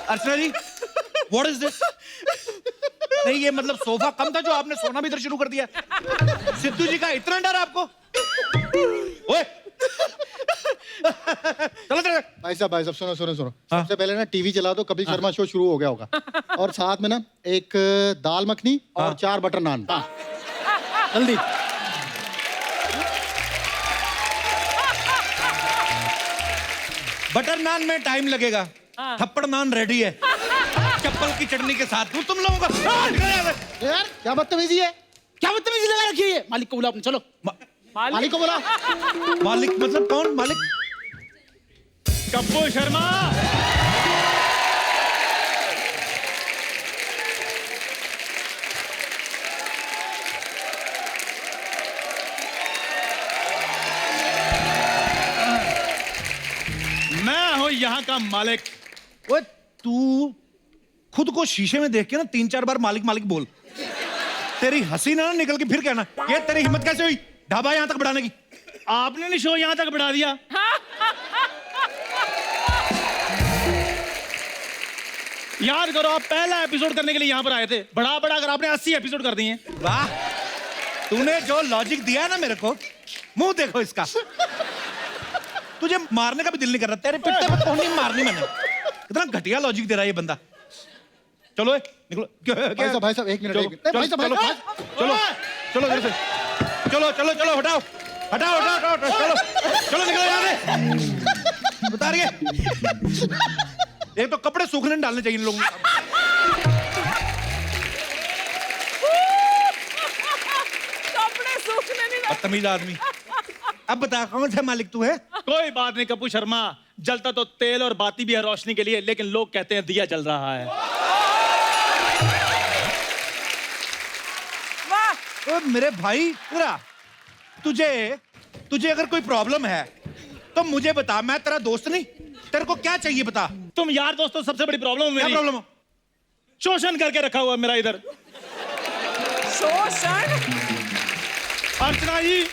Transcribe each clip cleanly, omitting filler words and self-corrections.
Archana ji, what is this? नहीं, ये मतलब सोफा कम था जो आपने सोना भी इधर शुरू कर दिया। सिद्धू जी का इतना डर आपको? ओए चलो चलो। भाई साहब सुनो सुनो सुनो। हाँ? सबसे पहले ना टीवी चला दो, कपिल शर्मा शो शुरू हो गया होगा। और साथ में ना एक दाल मखनी और 4 बटर नान। जल्दी। बटर नान में टाइम लगेगा, थप्पड़ नान रेडी है चप्पल की चटनी के साथ। तुम लोगों का यार क्या बदतमीजी है, क्या बदतमीजी लगा रखी है। मालिक को बुला अपने, चलो मालिक को बुला। मालिक मतलब कौन मालिक? कप्पू शर्मा। मैं हूं यहाँ का मालिक। ओए तू खुद को शीशे में देख के ना 3-4 बार मालिक मालिक बोल। तेरी हंसी ना निकल के फिर कहना, ये तेरी हिम्मत कैसे हुई ढाबा यहाँ तक बढ़ाने की? आपने नहीं शो यहाँ तक बढ़ा दिया। याद करो, आप पहला एपिसोड करने के लिए यहाँ पर आए थे। बढ़ा बढ़ा कर आपने 80 एपिसोड कर दिए। वाह, तूने जो लॉजिक दिया है ना मेरे को, मुंह देखो इसका। तुझे मारने का भी दिल नहीं कर रहा। तेरे पिट्टे पे कौन नहीं मारनी मैंने। इतना घटिया लॉजिक दे रहा है ये बंदा। चलो निकलो। भाई साहब एक मिनट। चलो चलो चलो इधर से। चलो चलो चलो हटाओ हटाओ हटाओ चलो चलो निकलो यहाँ से। बता रही है, एक तो कपड़े सूखने डालने चाहिए इन लोगों को। कपड़े सूखने नहीं। बदतमीज आदमी। अब बता कौन सा मालिक तू है? कोई बात नहीं कप्पू शर्मा, जलता तो तेल और बाती भी है रोशनी के लिए, लेकिन लोग कहते हैं दिया जल रहा है। वाह। ओ मेरे भाई पूरा, तुझे अगर कोई प्रॉब्लम है तो मुझे बता, मैं तेरा दोस्त नहीं। तेरे को क्या चाहिए बता। तुम यार दोस्तों, सबसे बड़ी प्रॉब्लम है क्या मेरी। प्रॉब्लम हो? शोषण करके रखा हुआ है मेरा इधर। शोषण? अर्चना जी,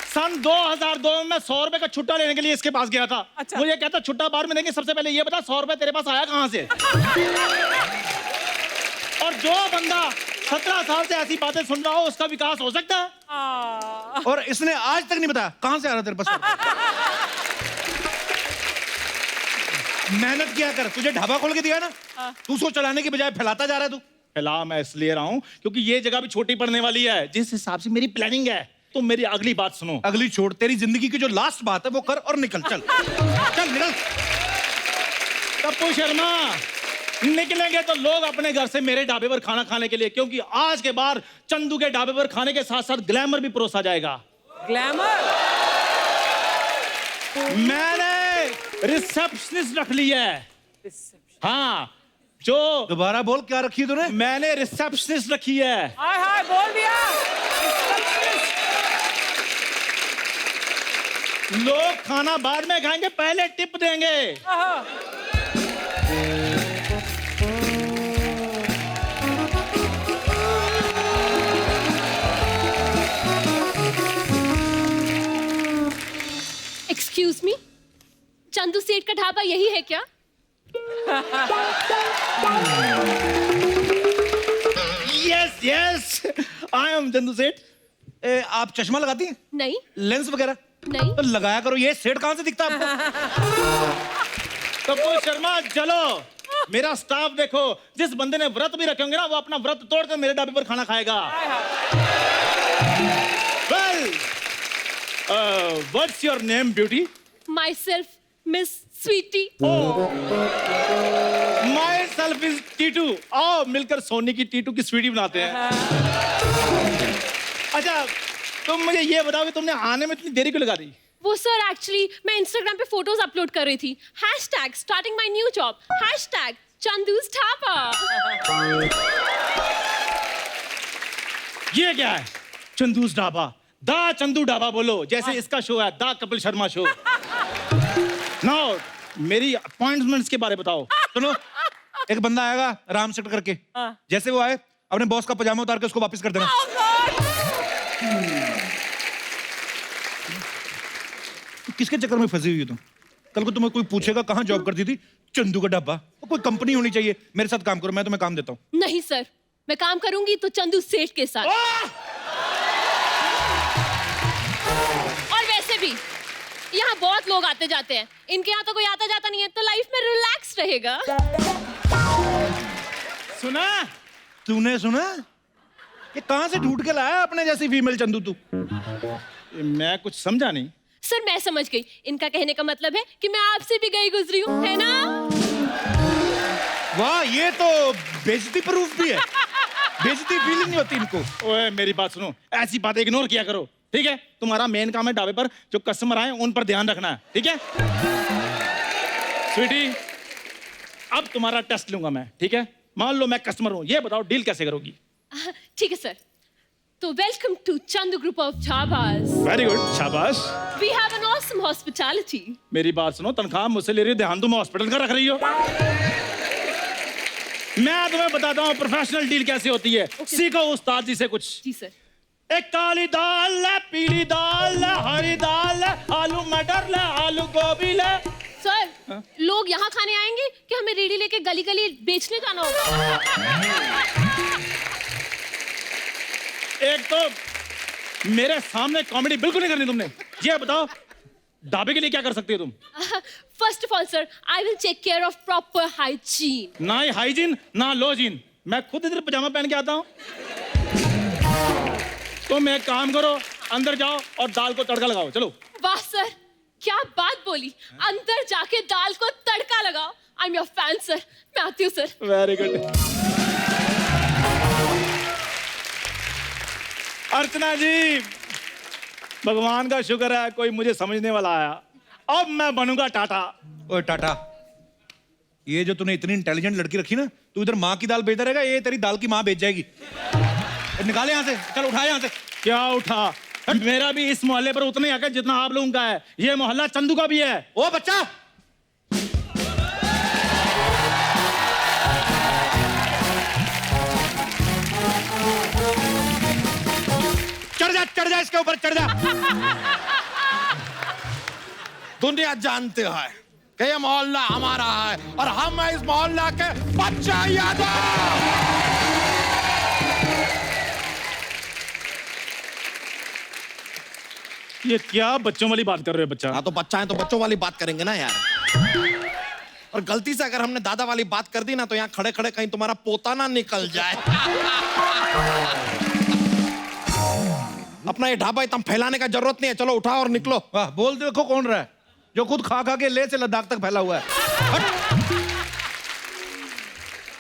सन 2002 में मैं 100 रुपए का छुट्टा लेने के लिए इसके पास गया था। अच्छा। मुझे कहता छुट्टा बाहर में देंगे, सबसे पहले ये बता 100 रुपए तेरे पास आया कहां से? और जो बंदा 17 साल से ऐसी बातें सुन रहा हो, उसका विकास हो सकता है? और इसने आज तक नहीं बताया कहां से आ रहा तेरे पास। मेहनत किया कर, तुझे ढाबा खोल के दिया ना, तू उसको चलाने की बजाय फैलाता जा रहा है तू। फैला मैं इसलिए रहा हूं क्योंकि ये जगह भी छोटी पड़ने वाली है। जिस हिसाब से मेरी प्लानिंग है, तो मेरी अगली बात सुनो। अगली छोड़, तेरी जिंदगी की जो लास्ट बात है वो कर और निकल। चल चल निकल। कप्पू शर्मा, निकलेंगे तो लोग अपने घर से मेरे ढाबे पर खाना खाने के लिए, क्योंकि आज के बाद चंदू के ढाबे पर खाने के साथ साथ ग्लैमर भी परोसा जाएगा। ग्लैमर? मैंने रिसेप्शनिस्ट रख ली है। हाँ, जो दोबारा बोल, क्या रखी तूने? मैंने रिसेप्शनिस्ट रखी है। हाय हाय बोल दिया। लोग खाना बाद में खाएंगे, पहले टिप देंगे। एक्सक्यूज मी, चंदू सेठ का ढाबा यही है क्या? Yes yes, I am Chandu सेठ। आप चश्मा लगाती हैं? नहीं लेंस वगैरह? नहीं। तो लगाया करो। ये सेठ कहां से दिखता है आपको? कप्पू शर्मा चलो, मेरा स्टाफ देखो। जिस बंदे ने व्रत भी रखे होंगे ना, वो अपना व्रत तोड़कर मेरे ढाबे पर खाना खाएगा। Well, what's your name beauty? Myself miss Sweety. Myself is Titu. आओ मिलकर सोनी की टीटू की स्वीटी बनाते हैं। अच्छा, तुम मुझे ये बताओ कि तुमने आने में इतनी देरी क्यों लगा दी? वो सर, एक्चुअली मैं इंस्टाग्राम पे फोटोज अपलोड कर रही थी। Hashtag starting my new job, hashtag Chandu's dhaba. ये क्या है? चंदू's ढाबा, दा चंदू ढाबा बोलो, जैसे इसका शो है दा कपिल शर्मा शो। नाउ मेरी अपॉइंटमेंट्स के बारे बताओ। सुनो, एक बंदा आएगा राम सेट करके, जैसे वो आए अपने बॉस का पजामा उतार के उसको वापस कर देना। किसके चक्कर में फंसी हुई हो तुम? कल को तुम्हें कोई पूछेगा कहाँ जॉब करती थी, चंदू का ढाबा, कोई कंपनी होनी चाहिए। मेरे साथ काम करो, मैं तुम्हें काम देता हूँ। नहीं सर, मैं काम करूंगी तो चंदू सेठ के साथ। और वैसे भी यहाँ बहुत लोग आते जाते हैं, इनके यहाँ तो कोई आता जाता नहीं है, तो लाइफ में रिलैक्स रहेगा। सुना? तूने सुना? ये कहाँ से ढूंढ के लाया अपने जैसी फीमेल चंदू तू? मैं कुछ समझा नहीं। सर मैं समझ गई, इनका कहने का मतलब है कि मैं आपसे भी गई गुजरी हूँ, है ना? वाह, ये तो बेइज्जती प्रूफ भी है। बेइज्जती फीलिंग नहीं होती इनको। ओए मेरी बात सुनो, ऐसी बातें इग्नोर किया करो, ठीक है? तुम्हारा मेन काम है ढाबे पर जो कस्टमर आए उन पर ध्यान रखना है, ठीक है? स्वीटी, अब तुम्हारा टेस्ट लूंगा मैं, ठीक है? मान लो मैं कस्टमर हूं, ये बताओ डील कैसे करोगी? ठीक है सर। तो welcome to Chandu group of dhabas. Very good, शाबाश। We have an awesome hospitality. मेरी बात सुनो, तनख्वाह मुझसे ले रही हो, ध्यान तुम हॉस्पिटल का रख रही हो। मैं तुम्हें बताता हूँ प्रोफेशनल डील कैसे होती है। सीखो उस्ताद जी से कुछ। जी सर। एक काली दाल है, पीली दाल है, हरी दाल है, आलू मटर ले, आलू गोभी ले। सर लोग यहाँ खाने आएंगे कि हमें रेडी लेके गली गली बेचने जाना होगा? एक तो मेरे सामने कॉमेडी बिल्कुल नहीं करनी तुमने। ये बताओ ढाबे के लिए क्या कर सकती हो तुम? First of all sir, I will take care of proper hygiene. ना ही हाइजीन ना लोजीन, मैं खुद इधर पजामा पहन के आता हूँ। तुम एक काम करो, अंदर जाओ और दाल को तड़का लगाओ, चलो। वाह सर, क्या बात बोली, अंदर जाके दाल को तड़का लगाओ। I am your fan sir, मैं आती हूँ sir. Very good. Archana ji, भगवान का शुक्र है कोई मुझे समझने वाला आया। अब मैं बनूंगा टाटा। ओए टाटा, ये जो तूने इतनी इंटेलिजेंट लड़की रखी ना, तू इधर माँ की दाल बेचता रहेगा, ये तेरी दाल की माँ बेच जाएगी। निकाले यहाँ से, चल उठा यहाँ से। क्या उठा? मेरा भी इस मोहल्ले पर उतना ही हक है जितना आप लोगों का है। ये मोहल्ला चंदू का भी है। ओ बच्चा, चढ़ जा इसके ऊपर, चढ़ जा। दुनिया जानते हैं कि ये मोहल्ला हमारा है और हम हैं इस मोहल्ला के बच्चा यादव। ये क्या बच्चों वाली बात कर रहे हो बच्चा? हाँ तो बच्चा है तो बच्चों वाली बात करेंगे ना यार। और गलती से अगर हमने दादा वाली बात कर दी ना तो यहाँ खड़े खड़े कहीं तुम्हारा पोता ना निकल जाए। अपना ये ढाबा इतना फैलाने का जरूरत नहीं है, चलो उठाओ और निकलो। वाह, बोल देखो कौन रहा है जो खुद खा खा के ले से लद्दाख तक फैला हुआ है।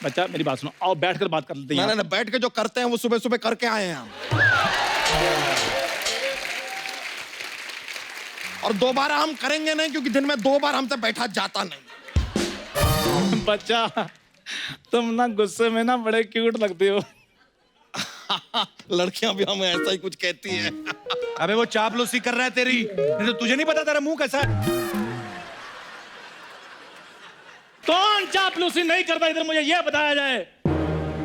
बच्चा मेरी बात सुनो, आओ बैठकर बात कर लेते हैं। ना बैठ के जो करते हैं वो सुबह सुबह करके आए हैं हम। और दोबारा हम करेंगे नहीं, क्योंकि दिन में 2 बार हमसे बैठा जाता नहीं। बच्चा तुम ना गुस्से में ना बड़े क्यूट लगते हो। लड़कियां भी हमें ऐसा ही कुछ कहती है। अबे वो चापलूसी कर रहा है तेरी, नहीं तो तुझे नहीं पता तेरा मुंह कैसा है। कौन चापलूसी नहीं करता इधर, मुझे ये बताया जाए।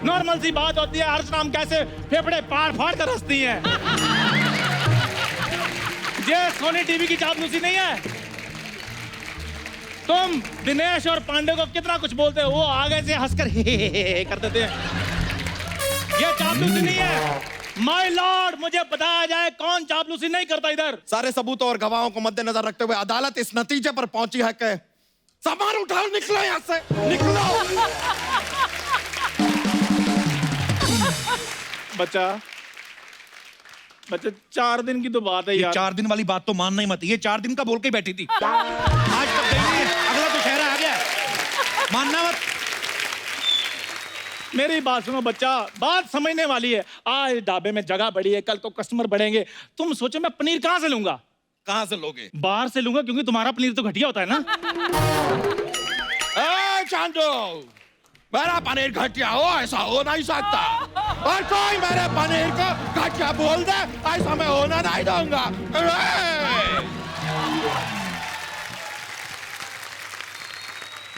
नॉर्मल सी बात होती है, अर्चना हम कैसे फेफड़े फाड़ फाड़ कर हंसती हैं। ये सोनी टीवी की चापलूसी नहीं है। तुम दिनेश और पांडे को कितना कुछ बोलते हो, वो आगे से हंसकर हे कर देते हैं। ये चापलूसी नहीं है। माय लॉर्ड, मुझे बताया जाए कौन चापलूसी नहीं करता इधर। सारे सबूतों और गवाहों को मद्देनजर रखते हुए अदालत इस नतीजे पर पहुंची है कि सामान उठाओ, निकलो यहाँ से, निकलो। बच्चा 4 दिन की तो बात है ये यार। 4 दिन वाली बात तो मानना ही मत। ये 4 दिन का बोल के ही बैठी थी, आज तक गई नहीं है। अगला तो शहर आ गया, मानना मत। मेरी बात सुनो बच्चा, बात समझने वाली है। आज ढाबे में जगह बड़ी है, कल को कस्टमर बढ़ेंगे। तुम सोचो मैं पनीर कहाँ से लूंगा? कहाँ से लोगे? बाहर से लूंगा, क्योंकि तुम्हारा पनीर तो घटिया होता है ना। ए चांदू, मेरा पनीर घटिया हो ऐसा हो नहीं सकता। और कोई मेरे पनीर को घटिया बोल दे, ऐसा मैं होना नहीं दूंगा।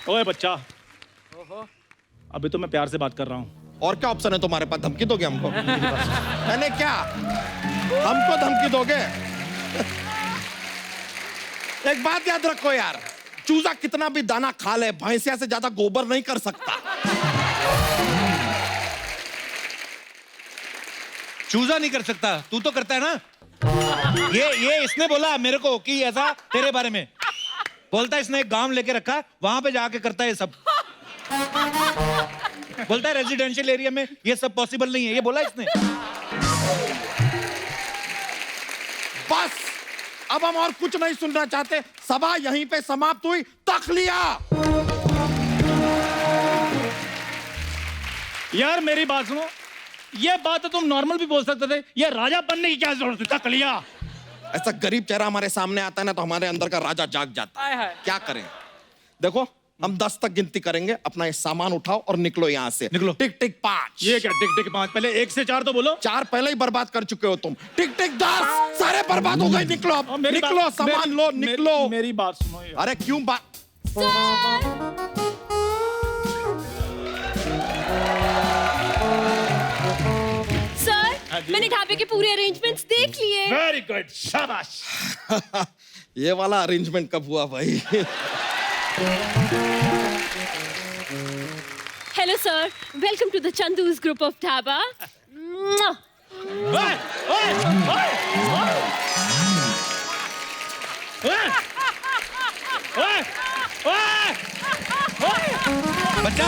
ओए बच्चा, अभी तो मैं प्यार से बात कर रहा हूँ। और क्या ऑप्शन है तुम्हारे पास? धमकी दोगे हमको? मैंने क्या, हमको धमकी दोगे? एक बात याद रखो यार, चूजा कितना भी दाना खा ले, भैंसिया से ज्यादा गोबर नहीं कर सकता। चूजा नहीं कर सकता, तू तो करता है ना। ये इसने बोला मेरे को कि ऐसा तेरे बारे में बोलता है। इसने एक गांव लेके रखा, वहां पे जाके करता है ये सब। बोलता है रेजिडेंशियल एरिया में ये सब पॉसिबल नहीं है, ये बोला इसने। बस अब हम और कुछ नहीं सुनना चाहते, सभा यहीं पे समाप्त हुई। तखलिया। यार मेरी बात सुनो, ये बात तो तुम नॉर्मल भी बोल सकते थे, ये राजा बनने की क्या जरूरत है? तक लिया। ऐसा गरीब चेहरा हमारे सामने आता है ना, तो हमारे अंदर का राजा जाग जाता हाय है। हाय। क्या करें? देखो हम 10 तक गिनती करेंगे, अपना ये सामान उठाओ और निकलो यहाँ से। निकलो। टिक टिक 5। ये क्या टिक टिक 5? पहले 1 से 4 तो बोलो। 4 पहले ही बर्बाद कर चुके हो तुम। टिक टिक 10 सारे बर्बाद हो गए। निकलो अब, निकलो, सामान लो, निकलो। मेरी बात सुनो यार। अरे क्यों बात? सर, मैंने ढाबे के पूरे अरेंजमेंट्स देख लिए। वेरी गुड, शाबाश। ये वाला अरेंजमेंट कब हुआ भाई? Hello sir, welcome to the Chandu's group of dhaba. ओए, ओए, ओए, ओए। ओए, ओए, ओए, ओए। बच्चा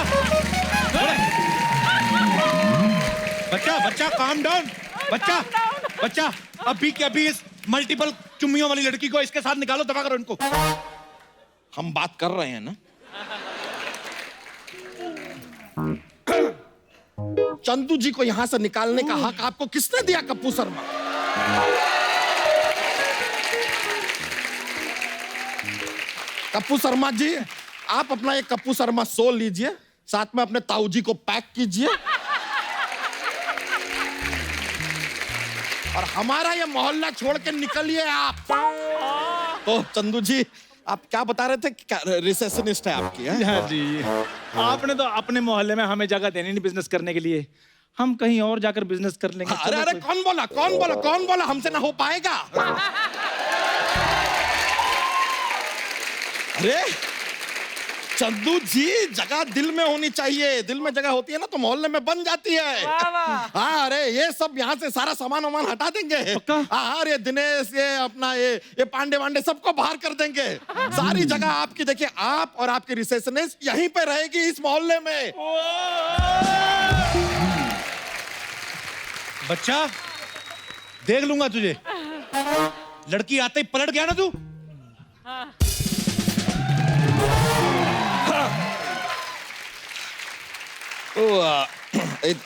बच्चा बच्चा काम डाउन। बच्चा अभी के अभी इस मल्टीपल चुम्मियों वाली लड़की को इसके साथ निकालो, दबा करो इनको। हम बात कर रहे हैं ना। चंदू जी को यहां से निकालने का हक आपको किसने दिया? कप्पू शर्मा। कप्पू शर्मा जी, आप अपना ये कप्पू शर्मा शो लीजिए, साथ में अपने ताऊ जी को पैक कीजिए और हमारा ये मोहल्ला छोड़ के निकलिए आप। तो चंदू जी, आप क्या बता रहे थे? क्या रिसेप्शनिस्ट है आपकी? है? हाँ जी, आपने तो अपने मोहल्ले में हमें जगह देनी नहीं बिजनेस करने के लिए, हम कहीं और जाकर बिजनेस कर लेंगे। अरे अरे, कौन बोला? कौन बोला? कौन बोला हमसे ना हो पाएगा? अरे चंदू जी, जगह दिल में होनी चाहिए। दिल में जगह होती है ना तो मोहल्ले में बन जाती है। हाँ, अरे ये सब यहाँ से सारा सामान वामान हटा देंगे। हाँ, अरे दिनेश, ये अपना ये पांडे वांडे सबको बाहर कर देंगे। सारी जगह आपकी, देखिए आप और आपकी रिसेप्शनिस्ट यहीं पे रहेगी इस मोहल्ले में। बच्चा देख लूंगा तुझे। लड़की आते ही पलट गया ना तू।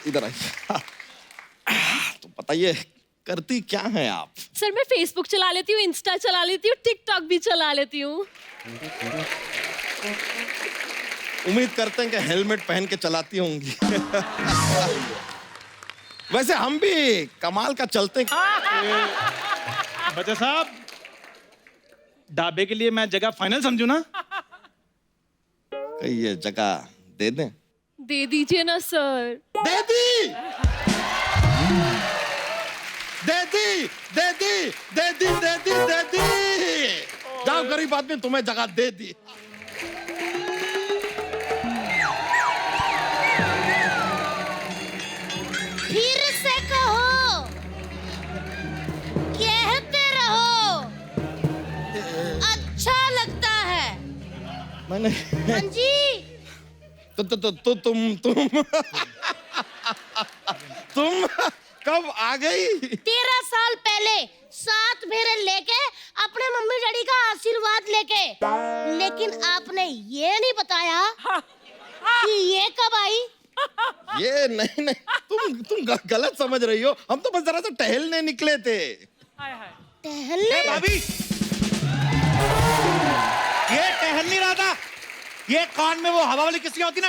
इधर आइए। तो बताइए, करती क्या है आप? सर, मैं फेसबुक चला लेती हूँ, इंस्टा चला लेती हूँ, टिकटॉक भी चला लेती हूँ। उम्मीद करते हैं कि हेलमेट पहन के चलाती होंगी। वैसे हम भी कमाल का चलते हैं। बच्चा साहब, ढाबे के लिए मैं जगह फाइनल समझू ना? कहीं ये जगह दे दें? दे दीजिए ना सर। दे दी, दे दी, दे दी, दे दी, दे दी, दे दी। जाओ गरीब आदमी, तुम्हें जगह दे दी। फिर से कहो, कहते रहो, अच्छा लगता है। मैंने हाँ जी, तुम कब आ गई? 13 साल पहले 7 फेरे लेके अपने मम्मी डैडी का आशीर्वाद लेके। लेकिन आपने ये नहीं बताया कि ये कब आई। ये नहीं नहीं, तुम गलत समझ रही हो। हम तो बस जरा सा टहलने निकले थे। टहलने? भाभी, ये टहल नहीं रहा था। ये कान में वो हवा वाली किसकी होती ना,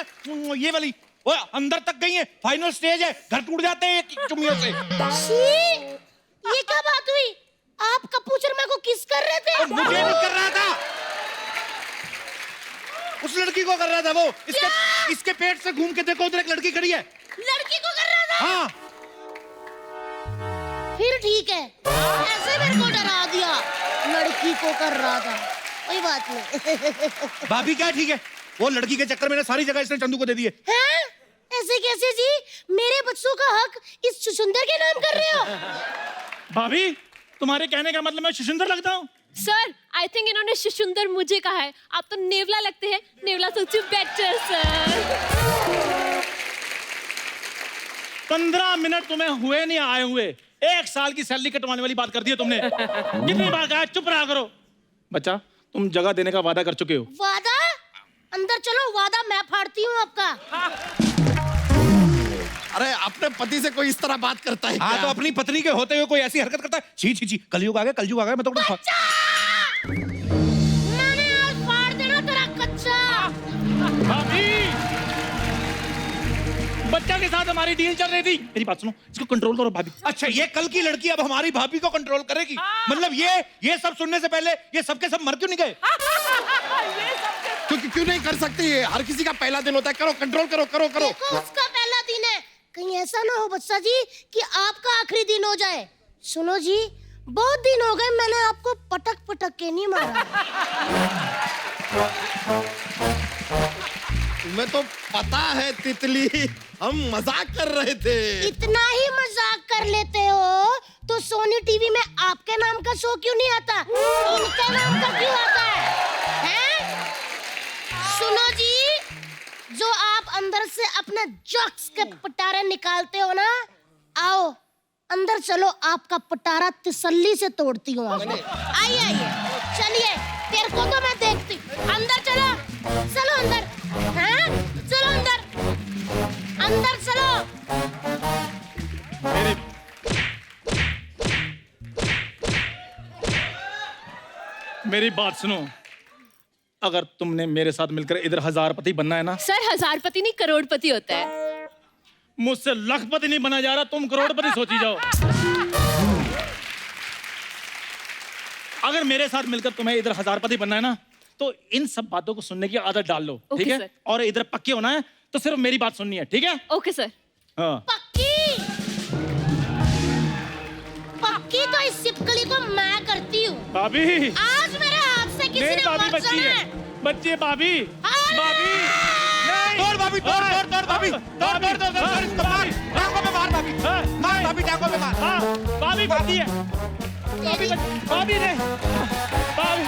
ये वाली, वो अंदर तक गई है। फाइनल स्टेज है, घर टूट जाते हैं ये चुम्मियों से। छी, ये क्या बात हुई? आप कप्पू शर्मा को किस कर रहे थे? मुझे नहीं कर रहा था, उस लड़की को कर रहा था। वो इसके पेट से घूम के देखो, उधर एक लड़की खड़ी है। लड़की को कर रहा था? हाँ। फिर ठीक है, ऐसे मेरे को डरा दिया। लड़की को कर रहा था। कोई बात नहीं। भाभी क्या ठीक है, वो लड़की के चक्कर में ना सारी जगह इसने चंदू को दे दी है। हैं? ऐसे कैसे जी? मेरे बच्चों का हक इस सुंदर के नाम कर रहे हो? भाभी तुम्हारे कहने का मतलब मैं सुंदर लगता हूँ? सर आई थिंक इन्होंने सुंदर मुझे कहा है, आप तो नेवला लगते हैं। नेवला सोचू बेटर सर। 15 मिनट तुम्हें हुए नहीं आए हुए, 1 साल की सैलरी कटवाने वाली बात कर दी है तुमने। कितनी बार कहा चुप रहा करो। बच्चा तुम जगह देने का वादा कर चुके हो। वादा? अंदर चलो, वादा मैं फाड़ती हूँ आपका। अरे अपने पति से कोई इस तरह बात करता है हाँ क्या? तो अपनी पत्नी के होते हुए कोई ऐसी हरकत करता है? छी छी छी, कलयुग आ गया, कलयुग आ गया। मैं तो मैंने आज फाड़ देना तेरा कच्चा। भाभी बच्चा के साथ हमारी डील चल रही थी। मेरी बात सुनो, इसको कंट्रोल करो भाभी। अच्छा ये कल की लड़की अब हमारी भाभी को कंट्रोल करेगी? मतलब ये सब सुनने से पहले ये सबके सब मर क्यों नहीं गए? क्यों नहीं कर सकती है? हर किसी का पहला दिन होता है। करो, कंट्रोल करो, करो करो। देखो उसका पहला दिन है, कहीं ऐसा ना हो बच्चा जी कि आपका आखिरी दिन हो जाए। सुनो जी, बहुत दिन हो गए मैंने आपको पटक पटक के नहीं मारा। तुम्हें तो पता है तितली, हम मजाक कर रहे थे। इतना ही मजाक कर लेते हो तो सोनी टीवी में आपके नाम का शो क्यों नहीं आता? इनके नाम का क्यों आता है? हैं? सुनो जी, जो आप अंदर से अपने जक्स के पटारे निकालते हो ना, आओ अंदर चलो, आपका पटारा तसल्ली से तोड़ती हूँ। आइए आइए, चलिए, तेरे को तो मैं देखती। अंदर चलो, चलो अंदर। हाँ चलो अंदर, अंदर चलो। मेरी बात सुनो, अगर तुमने मेरे साथ मिलकर इधर 1000पति बनना है ना। सर 1000पति नहीं करोड़पति होता है। मुझसे लखपति नहीं बना जा रहा, तुम करोड़पति सोची जाओ। अगर मेरे साथ मिलकर तुम्हें इधर 1000पति बनना है ना, तो इन सब बातों को सुनने की आदत डाल लो, ठीक है? सर। और इधर पक्के होना है तो सिर्फ मेरी बात सुननी है, ठीक है? Okay sir. हाँ। पक्की पक्की तो इस सिपकली को मैं करती हूँ। भाभी आज मेरे हाथ से किसी ने भाभी मर बच्ची जाना है, है। बच्ची है भाभी। अरे! भाभी तोड़ भाभी, तोड़ तोड़ तोड़ भाभी, तोड़ तोड़ तोड़ तोड़ इसको मार, टांगों पे मार भाभी, मार भाभी, टांगों पे मार। हाँ भाभी बच्ची है, भाभी भाभी ने भाभी।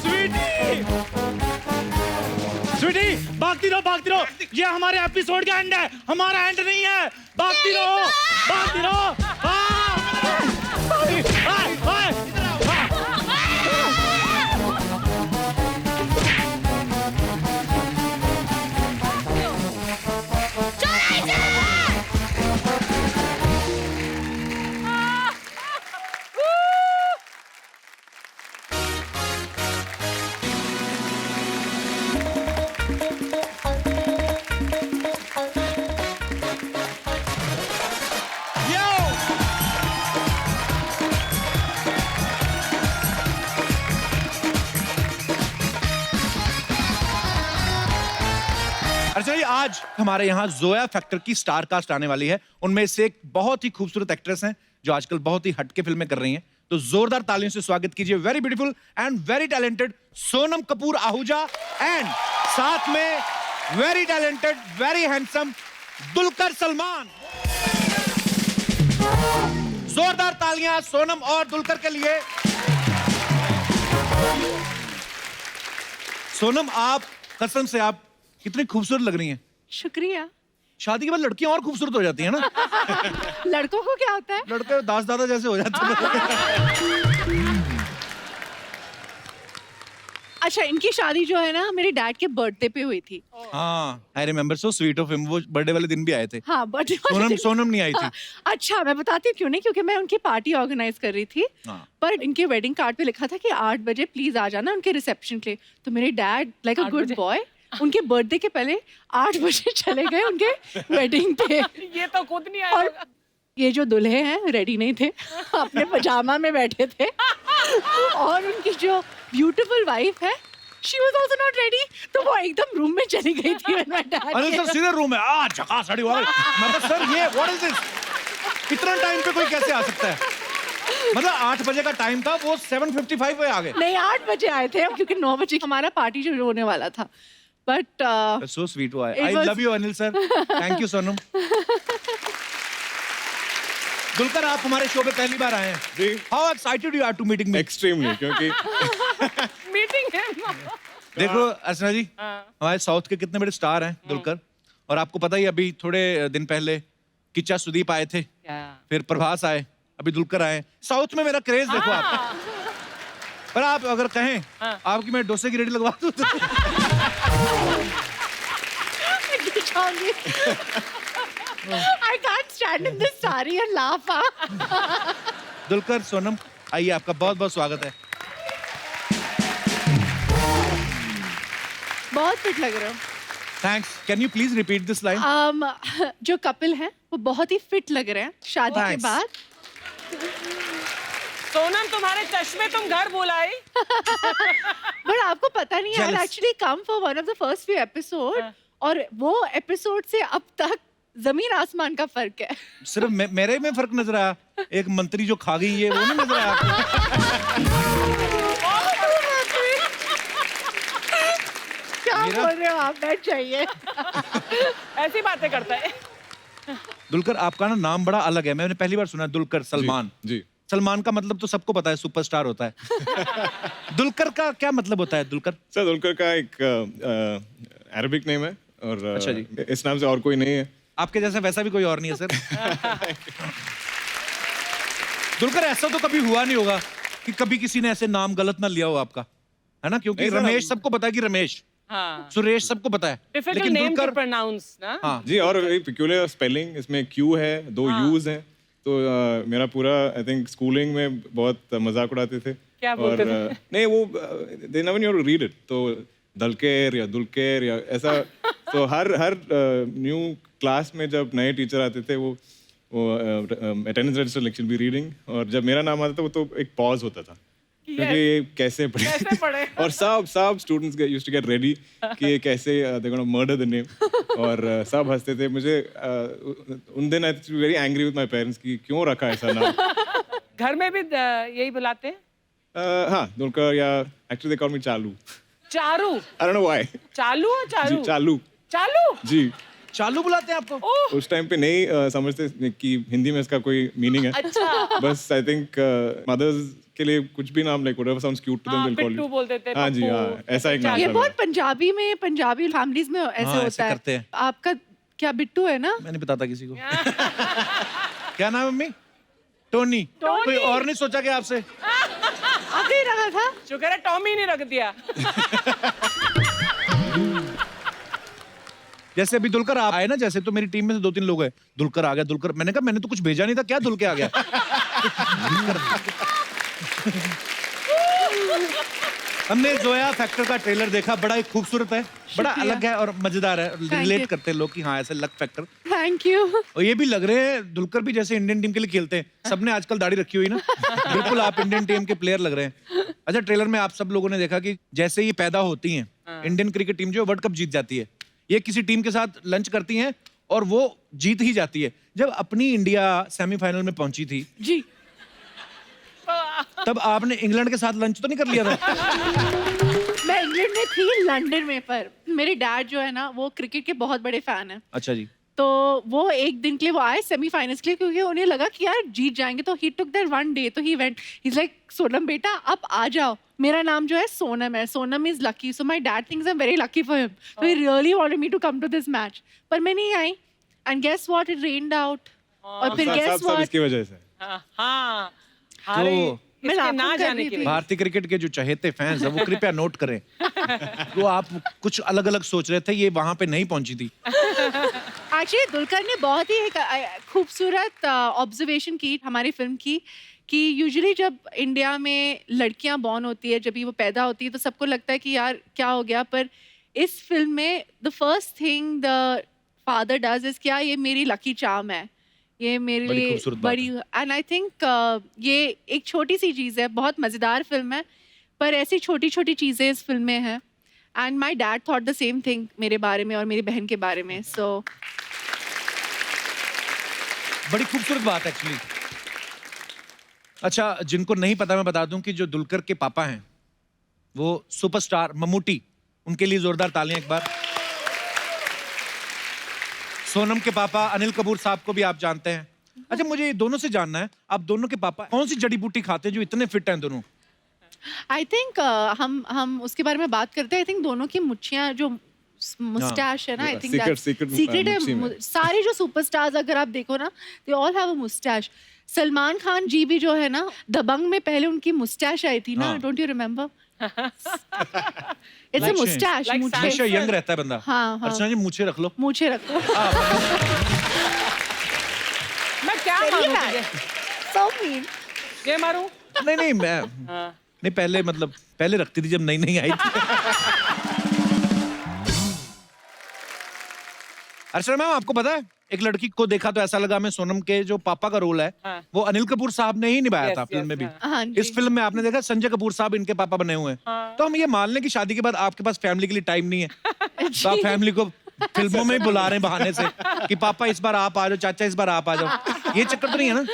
स्वीटी स्वीटी भागती रहो, ये हमारे एपिसोड का एंड है, हमारा एंड नहीं है। भागती रहो। अच्छा जी, आज हमारे यहाँ जोया फैक्टर की स्टार कास्ट आने वाली है। उनमें से एक बहुत ही खूबसूरत एक्ट्रेस हैं जो आजकल बहुत ही हटके फिल्में कर रही हैं। तो जोरदार तालियों से स्वागत कीजिए very beautiful and very talented Sonam Kapoor Ahuja and साथ में very talented very handsome Dulquer Salman. जोरदार तालियां सोनम और दुलकर के लिए। सोनम, आप कसम से आप कितनी खूबसूरत लग रही हैं। शुक्रिया। शादी के बाद लड़कियां और खूबसूरत हो जाती हैं ना। लड़कों को क्या होता है? लड़के दास दादा जैसे हो जाते हैं। अच्छा, इनकी शादी जो है ना मेरे डैड के बर्थडे पे हुई थी। हाँ, I remember, so sweet of him. वो बर्थडे वाले दिन भी आए थे। हाँ, बर्थडे सोनम नहीं आई थी। अच्छा, मैं बताती हूँ क्यों नहीं, क्योंकि मैं उनकी पार्टी ऑर्गेनाइज कर रही थी। हाँ। पर इनके वेडिंग कार्ड पे लिखा था कि 8 बजे प्लीज आ जाना उनके रिसेप्शन के लिए। तो मेरे dad like a good boy उनके बर्थडे के पहले 8 बजे चले गए उनके वेडिंग पे। ये तो खुद नहीं आया और होगा। ये जो दूल्हे हैं रेडी नहीं थे, अपने पजामा में बैठे थे। और उनकी जो ब्यूटीफुल वाइफ है, she was also not ready, तो वो एकदम रूम में चली गई थी। अरे सर, सीधे रूम में झकास खड़ी हो गई। मतलब सर ये व्हाट इज दिस? इतना टाइम पे कोई कैसे आ सकता है? मतलब 8 बजे का टाइम था, वो 7:55 पे आ गए। नहीं 8 बजे आए थे क्योंकि 9 बजे हमारा पार्टी शुरू होने वाला था बट सो स्वीट हुआ है। It I was- love you Anil sir, thank you Sonam. Dulquer आप हमारे शो पे पहली बार आए हैं जी। How excited you are to meeting me? Extremely, क्योंकि मीटिंग है देखो अर्चना जी, हमारे साउथ के कितने बड़े स्टार हैं दुलकर, और आपको पता ही अभी थोड़े दिन पहले किच्चा सुदीप आए थे, फिर प्रभास आए, अभी दुलकर आए। साउथ में मेरा क्रेज देखो आप। पर आप अगर कहें आपकी मैं डोसे की रेडी लगवा दूं तो I can't stand in this saree and laugh. Dulquer Sonam आइए, आपका बहुत बहुत स्वागत है। बहुत फिट लग रहे हो। Thanks, can you please repeat this line? जो कपल हैं वो बहुत ही फिट लग रहे हैं शादी के Thanks. बाद। सोनम तुम्हारे चश्मे तुम घर बुलाई। बट आपको पता नहीं है, Jealous. Actually come for one of the first few episode, और वो एपिसोड से अब तक जमीन आसमान का फर्क है। सिर्फ मेरे में फर्क नजर आया, एक मंत्री जो खा गई है वो नहीं नजर आया आपको? क्या बोल रहे हो आप? बैठ जाइए। ऐसी बातें करता है। दुलकर आपका ना नाम बड़ा अलग है, मैंने पहली बार सुना दुलकर सलमान। जी। सलमान का मतलब तो सबको पता है, सुपरस्टार होता है। दुलकर का क्या मतलब होता है? दुलकर सर दुलकर का एक अरबिक नेम है, और अच्छा जी। इस नाम से और कोई नहीं है। आपके जैसा वैसा भी कोई और नहीं है सर। दुलकर ऐसा तो कभी हुआ नहीं होगा कि कभी किसी ने ऐसे नाम गलत ना लिया हो आपका, है ना? क्योंकि नहीं सर, रमेश सबको पता है कि रमेश, हाँ। सुरेश सबको पता है, डिफिकल्ट नेम टू प्रोनाउंस ना। हाँ जी, और एक peculiar स्पेलिंग, इसमें क्यू है, 2 यूज हैं, तो मेरा पूरा आई थिंक स्कूलिंग में बहुत मजाक उड़ाते थे। क्या बोलते और नहीं, वो they never knew to read it, तो दलकेर या दुलकेर या ऐसा। तो हर न्यू क्लास में जब नए टीचर आते थे, वो attendance register lecture be reading, और जब मेरा नाम आता था वो तो एक पॉज होता था, क्योंकि ये कैसे कैसे पढ़े? और सब students used to get ready कि ये कैसे they gonna murder the name, और सब हंसते थे। मुझे उन दिन I was very angry with my parents कि क्यों रखा ऐसा नाम। घर में भी यही बुलाते हैं। हाँ, दुलकर, या एक्चुअली दे कॉल मी चालू। चारू। आई डोंट नो व्हाई। चालू और चारू। जी, चालू। चालू। जी। चालू बुलाते हैं आपको? ओह, उस टाइम पे नहीं समझते कि हिंदी में इसका कोई मीनिंग है। अच्छा। बस आई थिंक मदर्स के लिए कुछ भी नाम like whatever sounds cute to them हाँ, विल कॉल पिट्टू यू। बोलते थे, हाँ जी, पप्पू। हाँ, ऐसा एक नाम ये था बहुत मेरा। पंजाबी में, पंजाबी फैमिलीज में ऐसे हाँ, ऐसे होता है। करते हैं। आपका क्या बिट्टू है ना? मैं नहीं बताता किसी को। क्या नाम है मम्मी? टोनी। कोई और नहीं सोचा कि आपसे? आपने ही रखा था। शुक्र है टॉमी नहीं रख दिया। जैसे अभी दुलकर आप आए ना, जैसे तो मेरी टीम में से 2-3 लोग हैं, दुलकर आ गया, दुलकर। मैंने कहा मैंने तो कुछ भेजा नहीं था, क्या दुल के आ गया? हमने जोया फैक्टर का ट्रेलर देखा, बड़ा ही खूबसूरत है, बड़ा शुक्रिया। अलग है और मजेदार है। you. रिलेट करते हैं लोग कि हाँ ऐसे लक फैक्टर। Thank you. और ये भी लग रहे हैं दुलकर भी जैसे इंडियन टीम के लिए खेलते हैं। सबने आजकल दाढ़ी रखी हुई ना, बिल्कुल आप इंडियन टीम के प्लेयर लग रहे हैं। अच्छा, ट्रेलर में आप सब लोगों ने देखा कि जैसे ये पैदा होती हैं, इंडियन क्रिकेट टीम जो वर्ल्ड कप जीत जाती है, ये किसी टीम के साथ लंच करती हैं और वो जीत ही जाती है। जब अपनी इंडिया सेमीफाइनल में पहुंची थी, जी। तब आपने इंग्लैंड के साथ लंच तो नहीं कर लिया था? मैं इंग्लैंड में थी, लंदन में, पर मेरे डैड जो है ना वो क्रिकेट के बहुत बड़े फैन हैं। अच्छा जी। तो वो एक दिन के लिए वो आए सेमीफाइनल्स के लिए, क्योंकि उन्हें लगा कि यार जीत जाएंगे, तो ही टुक दैट वन डे, तो he went, he is like Sonam बेटा आप आ जाओ, मेरा नाम जो है सोनम है, Sonam is lucky, so my dad thinks I am very lucky for him, so he really wanted me to come to this match, पर मैं नहीं आई, and guess what, it rained out, और फिर गेस सब व्हाट, इसकी वजह से। हाँ। तो मैं इसके लाखों ना कर जाने रही के थी। लिए। भारतीय क्रिकेट के जो चहेते फैंस हैं वो कृपया नोट करें, वो आप कुछ अलग अलग सोच रहे थे, ये वहां पे नहीं पहुंची थी। एक्चुअली दुलकर ने बहुत ही एक खूबसूरत ऑब्जर्वेशन की हमारी फिल्म की, कि यूजुअली जब इंडिया में लड़कियां बॉर्न होती है, जब भी वो पैदा होती है, तो सबको लगता है कि यार क्या हो गया, पर इस फिल्म में the first thing the father does is, क्या ये मेरी लकी चार्म है, ये मेरे बड़ी लिए खूबसूरत बात बड़ी, एंड आई थिंक ये एक छोटी सी चीज़ है, बहुत मज़ेदार फिल्म है, पर ऐसी छोटी छोटी चीज़ें इस फिल्म में हैं, and my dad thought the same thing मेरे बारे में और मेरी बहन के बारे में, सो बड़ी खूबसूरत बात एक्चुअली। अच्छा, जिनको नहीं पता मैं बता दूं कि जो दुलकर के पापा हैं वो सुपरस्टार मम्मूटी, उनके लिए जोरदार तालियां एक बार। सोनम के पापा अनिल कपूर साहब को भी आप जानते हैं। अच्छा, मुझे ये दोनों से जानना है, आप दोनों के पापा कौन सी जड़ी बूटी खाते हैं जो इतने फिट हैं दोनों? आई थिंक हम उसके बारे में बात करते हैं। आई थिंक दोनों की मुच्छियाँ जो मुस्टैश है ना, आई थिंक सीक्रेट है। सारे जो सुपरस्टार्स अगर आप देखो ना, they all have a moustache. Salman Khan ji भी जो है ना, दबंग में पहले उनकी मुस्टैश आई थी ना, don't you remember? It's a Moustache, हमेशा यंग रहता है बंदा। हाँ, हाँ। अर्चना जी मूछें रख लो। मूछें रखो। मैं क्या मारूं तुझे? So mean. ये मारूं? नहीं मैं नहीं, पहले मतलब पहले रखती थी जब नई नई आई थी। अर्चना मैम, आपको पता है एक लड़की को देखा तो ऐसा लगा मैं सोनम के जो पापा का रोल है हाँ। वो अनिल कपूर साहब ने ही निभाया Yes, था फिल्म yes, में भी। हाँ जी। इस फिल्म में आपने देखा संजय कपूर साहब इनके पापा बने हुए हैं। हाँ। तो हम ये मान लें कि शादी के बाद आपके पास फैमिली के लिए टाइम नहीं है, तो आप फैमिली को फिल्मों में ही बुला रहे हैं बहाने से कि पापा इस बार आप आ जाओ, चाचा इस बार आप आ जाओ। ये चक्कर तो नहीं है ना?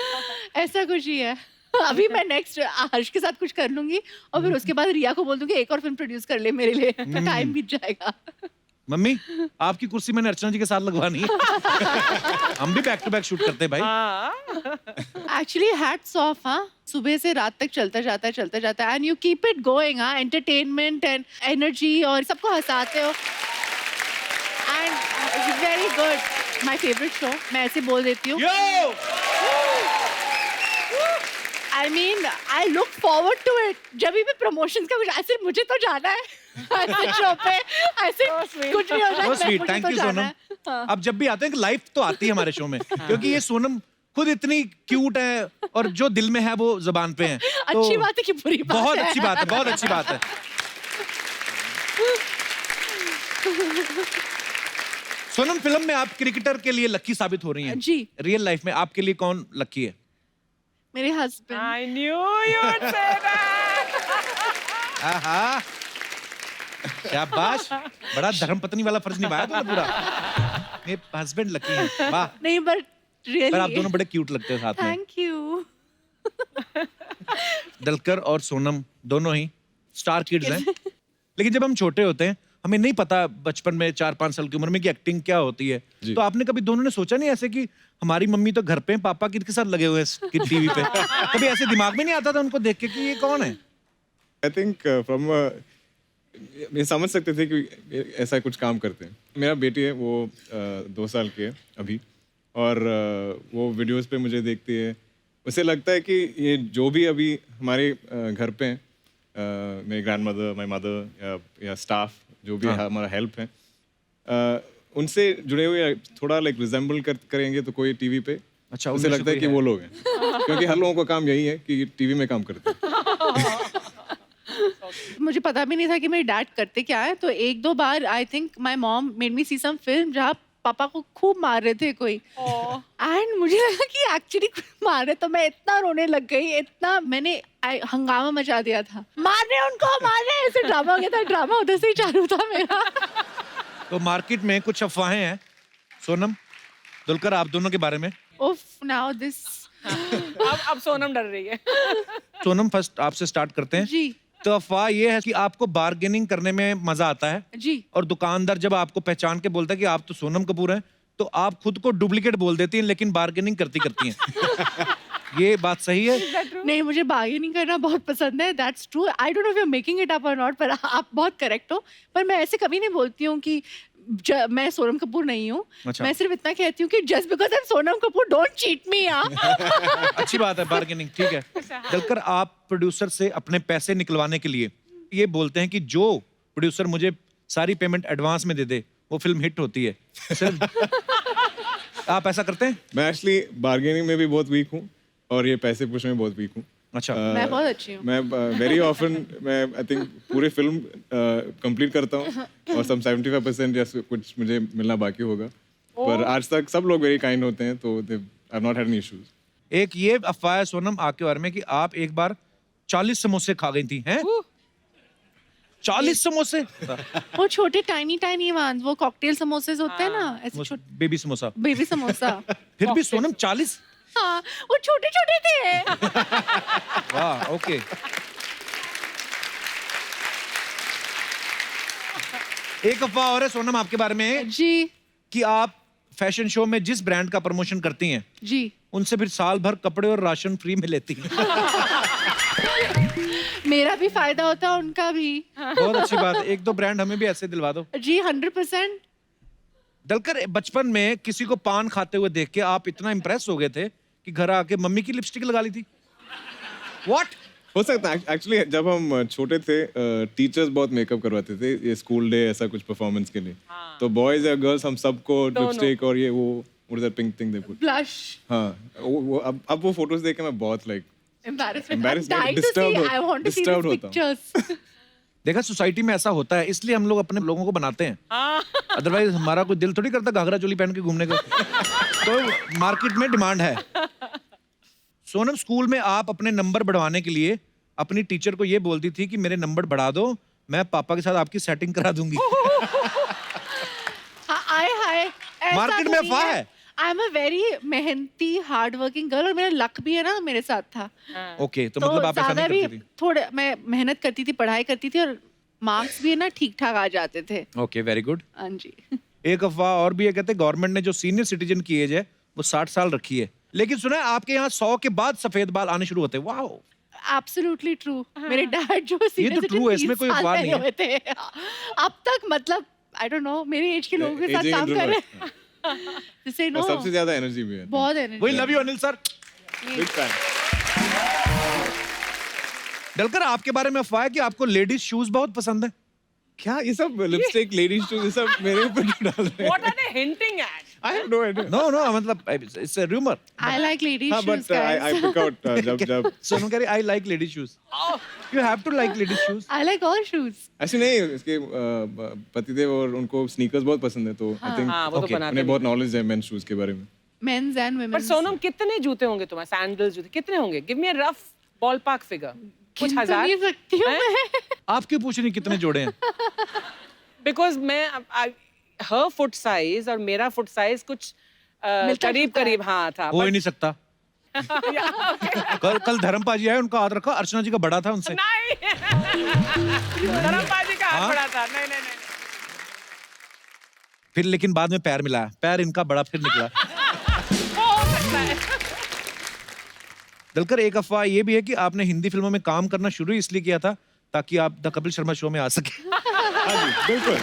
ऐसा कुछ ही है। अभी मैं नेक्स्ट हर्ष के साथ कुछ कर लूंगी और फिर उसके बाद रिया को बोल दूंगी एक और फिल्म प्रोड्यूस कर ले मेरे लिए, टाइम बीत जाएगा। मम्मी, आपकी कुर्सी मैंने अर्चना जी के साथ लगवानी है। हम भी बैक टू बैक शूट करते हैं भाई। Actually hats off. हाँ, सुबह से रात तक चलता जाता है and you keep it going. हाँ, एंटरटेनमेंट एंड एनर्जी और सबको हंसाते हो and very good. My favourite show, मैं ऐसे बोल देती हूँ। I mean I look forward to it. जब भी प्रमोशंस का कुछ ऐसे, मुझे तो जाना है ऐसे शो पे, ऐसे कुछ भी हो जाए, So sweet, मुझे thank तो you जाना सोनम। है। हाँ। अब जब भी आते हैं लाइफ तो आती है हमारे शो में, क्योंकि ये सोनम खुद इतनी क्यूट है और जो दिल में है वो जुबान पे है। तो अच्छी बात है कि बुरी बात बहुत है? अच्छी बात है, बहुत अच्छी बात है। सोनम, फिल्म में आप क्रिकेटर के लिए लकी साबित हो रही हैं। जी। रियल लाइफ में आपके लिए कौन लकी है? मेरे husband. I knew you would say that. आहा, शाबाश, बड़ा धर्मपत्नी वाला फर्ज निभाया तुमने पूरा। मेरे हस्बैंड लकी हैं, वाह। नहीं, बट पर आप रियली दोनों बड़े क्यूट लगते हो साथ में। Thank you. दलकर और सोनम दोनों ही स्टार किड्स हैं। लेकिन जब हम छोटे होते हैं हमें नहीं पता बचपन में 4-5 साल की उम्र में कि एक्टिंग क्या होती है। तो आपने कभी दोनों ने सोचा नहीं ऐसे कि हमारी मम्मी तो घर पे हैं, पापा किसके साथ लगे हुए हैं टीवी पे? कभी ऐसे दिमाग में नहीं आता था उनको देख के कि ये कौन है? आई थिंक फ्रॉम ये समझ सकते थे कि ऐसा कुछ काम करते हैं। मेरा बेटी है वो 2 साल की है अभी, और वो वीडियोस पे मुझे देखती है। उसे लगता है कि ये जो भी अभी हमारे घर पे हैं, मेरी ग्रैंड मदर, माई मदर या स्टाफ जो भी हमारा हेल्प है, उनसे जुड़े हुए थोड़ा लाइक रिजेंबल करेंगे तो कोई टीवी पे, अच्छा, उसे लगता है कि वो लोग हैं। क्योंकि हर लोगों का काम यही है कि टीवी में काम करते हैं। मुझे पता भी नहीं था कि मेरे डैड करते क्या है, तो 1-2 बार I think my mom made me see some film जहाँ पापा को खूब मार रहे थे कोई, एंड मुझे लगा कि एक्चुअली मार रहे, तो मैं इतना रोने लग गई, इतना मैंने हंगामा मचा दिया था, मार रहे उनको, मार रहे, ऐसे ड्रामा हो गया था। ड्रामा उधर से ही चालू था मेरा। तो मार्केट में कुछ अफवाहें हैं सोनम, दुलकर, आप दोनों के बारे में। उफ, नाउ दिस। अब सोनम डर रही है। सोनम, फर्स्ट आपसे स्टार्ट करते हैं। जी तो अफवाह ये है कि आपको बार्गेनिंग करने में मजा आता है, जी। और दुकानदार जब आपको पहचान के बोलता है कि आप तो सोनम कपूर हैं, तो आप खुद को डुप्लीकेट बोल देती हैं लेकिन बार्गेनिंग करती हैं। ये बात सही है? नहीं, मुझे बार्गेनिंग करना बहुत पसंद है, that's true. I don't know if you are making it up और नॉट, पर आप बहुत करेक्ट हो। पर मैं ऐसे कभी नहीं बोलती हूँ कि मैं सोनम कपूर नहीं हूँ। अच्छा। मैं सिर्फ इतना कहती हूँ कि just because I am Sonam Kapoor don't cheat मी। अच्छी बात है, बार्गेनिंग, ठीक है। दलकर, आप प्रोड्यूसर से अपने पैसे निकलवाने के लिए ये बोलते हैं कि जो प्रोड्यूसर मुझे सारी पेमेंट एडवांस में दे दे वो फिल्म हिट होती है, सिर्फ आप ऐसा करते हैं? मैं एक्चुअली बार्गेनिंग में भी बहुत वीक हूँ और ये पैसे पूछने में बहुत वीक हूँ। अच्छा। मैं बहुत अच्छी हूँ। मैं वेरी ऑफन मैं आई थिंक पूरी फिल्म कंप्लीट करता हूँ और सम 75% या कुछ मुझे मिलना बाकी होगा, पर आज तक सब लोग वेरी काइंड होते हैं, तो I have not had any issues. एक ये अफवाह है सोनम आपके बारे में कि आप एक बार 40 समोसे खा गई थी, हैं? 40 समोसे वो छोटे टाइनी वंस, वो कॉकटेल समोसे होते हैं ना, ऐसे छोटे बेबी समोसा। बेबी समोसा। फिर भी सोनम 40? हाँ, वो छोटे छोटे थे। वाह, ओके। एक अफवाह और है सोनम आपके बारे में जी कि आप फैशन शो में जिस ब्रांड का प्रमोशन करती हैं जी। उनसे फिर साल भर कपड़े और राशन फ्री में लेती हैं। मेरा भी फायदा होता है, उनका भी। बहुत अच्छी बात है। एक दो ब्रांड हमें भी ऐसे दिलवा दो जी। 100%। दलकर, बचपन में किसी को पान खाते हुए देख के आप इतना इम्प्रेस हो गए थे कि घर आके मम्मी की लिपस्टिक लगा ली थी? What? हो सकता है एक्चुअली जब हम छोटे थे टीचर्स बहुत मेकअप करवाते थे ये स्कूल डे ऐसा कुछ परफॉर्मेंस के लिए। तो बॉयज या गर्ल्स हम सबको लिपस्टिक और ये वो what is that pink thing they put. Blush. हाँ, वो अब वो फोटोज देख के मैं बहुत लाइक Embarrassed, disturbed disturbed होता हूँ। देखा, सोसाइटी में ऐसा होता है, इसलिए हम लोग अपने लोगों को बनाते हैं। अदरवाइज हमारा कोई दिल थोड़ी करता घाघरा चोली पहन के घूमने का। तो मार्केट में डिमांड है। सोनम, स्कूल में आप अपने नंबर बढ़वाने के लिए अपनी टीचर को ये बोलती थी कि मेरे नंबर बढ़ा दो, मैं पापा के साथ आपकी सेटिंग करा दूंगी। हाय मार्केट में अफवाह है। आई एम अ वेरी मेहनती हार्ड वर्किंग गर्ल, और मेरा लक भी है ना मेरे साथ था। ओके, तो मतलब आप ऐसा ज्यादा नहीं भी करती थी। थोड़ा मैं मेहनत करती थी, पढ़ाई करती थी, और मार्क्स भी है ना ठीक ठाक आ जाते थे। Okay, very good. हाँ जी। एक अफवाह और भी है, कहते हैं गवर्नमेंट ने जो सीनियर सिटीजन की एज है वो 60 साल रखी है, लेकिन सुना है आपके यहाँ 100 के बाद सफेद बाल आने शुरू होते हैं। Wow, absolutely true. मेरे डैड जो ये तो true है, इसमें कोई अफवाह नहीं है। हुए थे अब तक, मतलब आई डोंट नो, मेरी एज के लोगों के साथ Aging काम कर रहे हैं। जिसे नो और सबसे ज्यादा एनर्जी भी है। बहुत एनर्जी। वही love you Anil sir. Big fan. Dulquer, आपके बारे में अफवाह है कि आपको लेडीज शूज बहुत पसंद है। क्या ये सब लिपस्टिक लेडीज शूज ये सब मेरे ऊपर क्यों डाल रहे हैं? What are they hinting at? I have no idea. No मतलब it's a rumour. I like ladies हाँ, shoes but I pick out जब सोनम कह रही I like ladies shoes. You have to like ladies shoes. I like all shoes. ऐसे नहीं, इसके पतिदेव और उनको स्नीकर्स बहुत पसंद है, तो आई थिंक हाँ, वो तो बनाते उन्हें बहुत नॉलेज है मेंस शूज के बारे में। मेंस एंड पर वुमेन। सोनम, कितने जूते होंगे तुम्हारे? सैंडल्स जूते कितने होंगे? Give me a rough ballpark figure. कुछ हजार? नहीं सकती हूँ मैं। आप क्यों पूछ रही कितने जोड़े हैं? बिकॉज मैं हर फुट साइज और मेरा फुट साइज कुछ करीब करीब हाँ था। हो ही नहीं सकता। कल धर्मपाजी आए, उनका हाथ रखा, अर्चना जी का बड़ा था उनसे। नहीं धर्मपाजी का हाथ हाँ? बड़ा था। नहीं फिर लेकिन बाद में पैर मिला, पैर इनका बड़ा फिर निकला। वो हो सकता है। दलकर, एक अफवाह ये भी है कि आपने हिंदी फिल्मों में काम करना शुरू इसलिए किया था ताकि आप द कपिल शर्मा शो में आ सके। हाँ जी, बिल्कुल।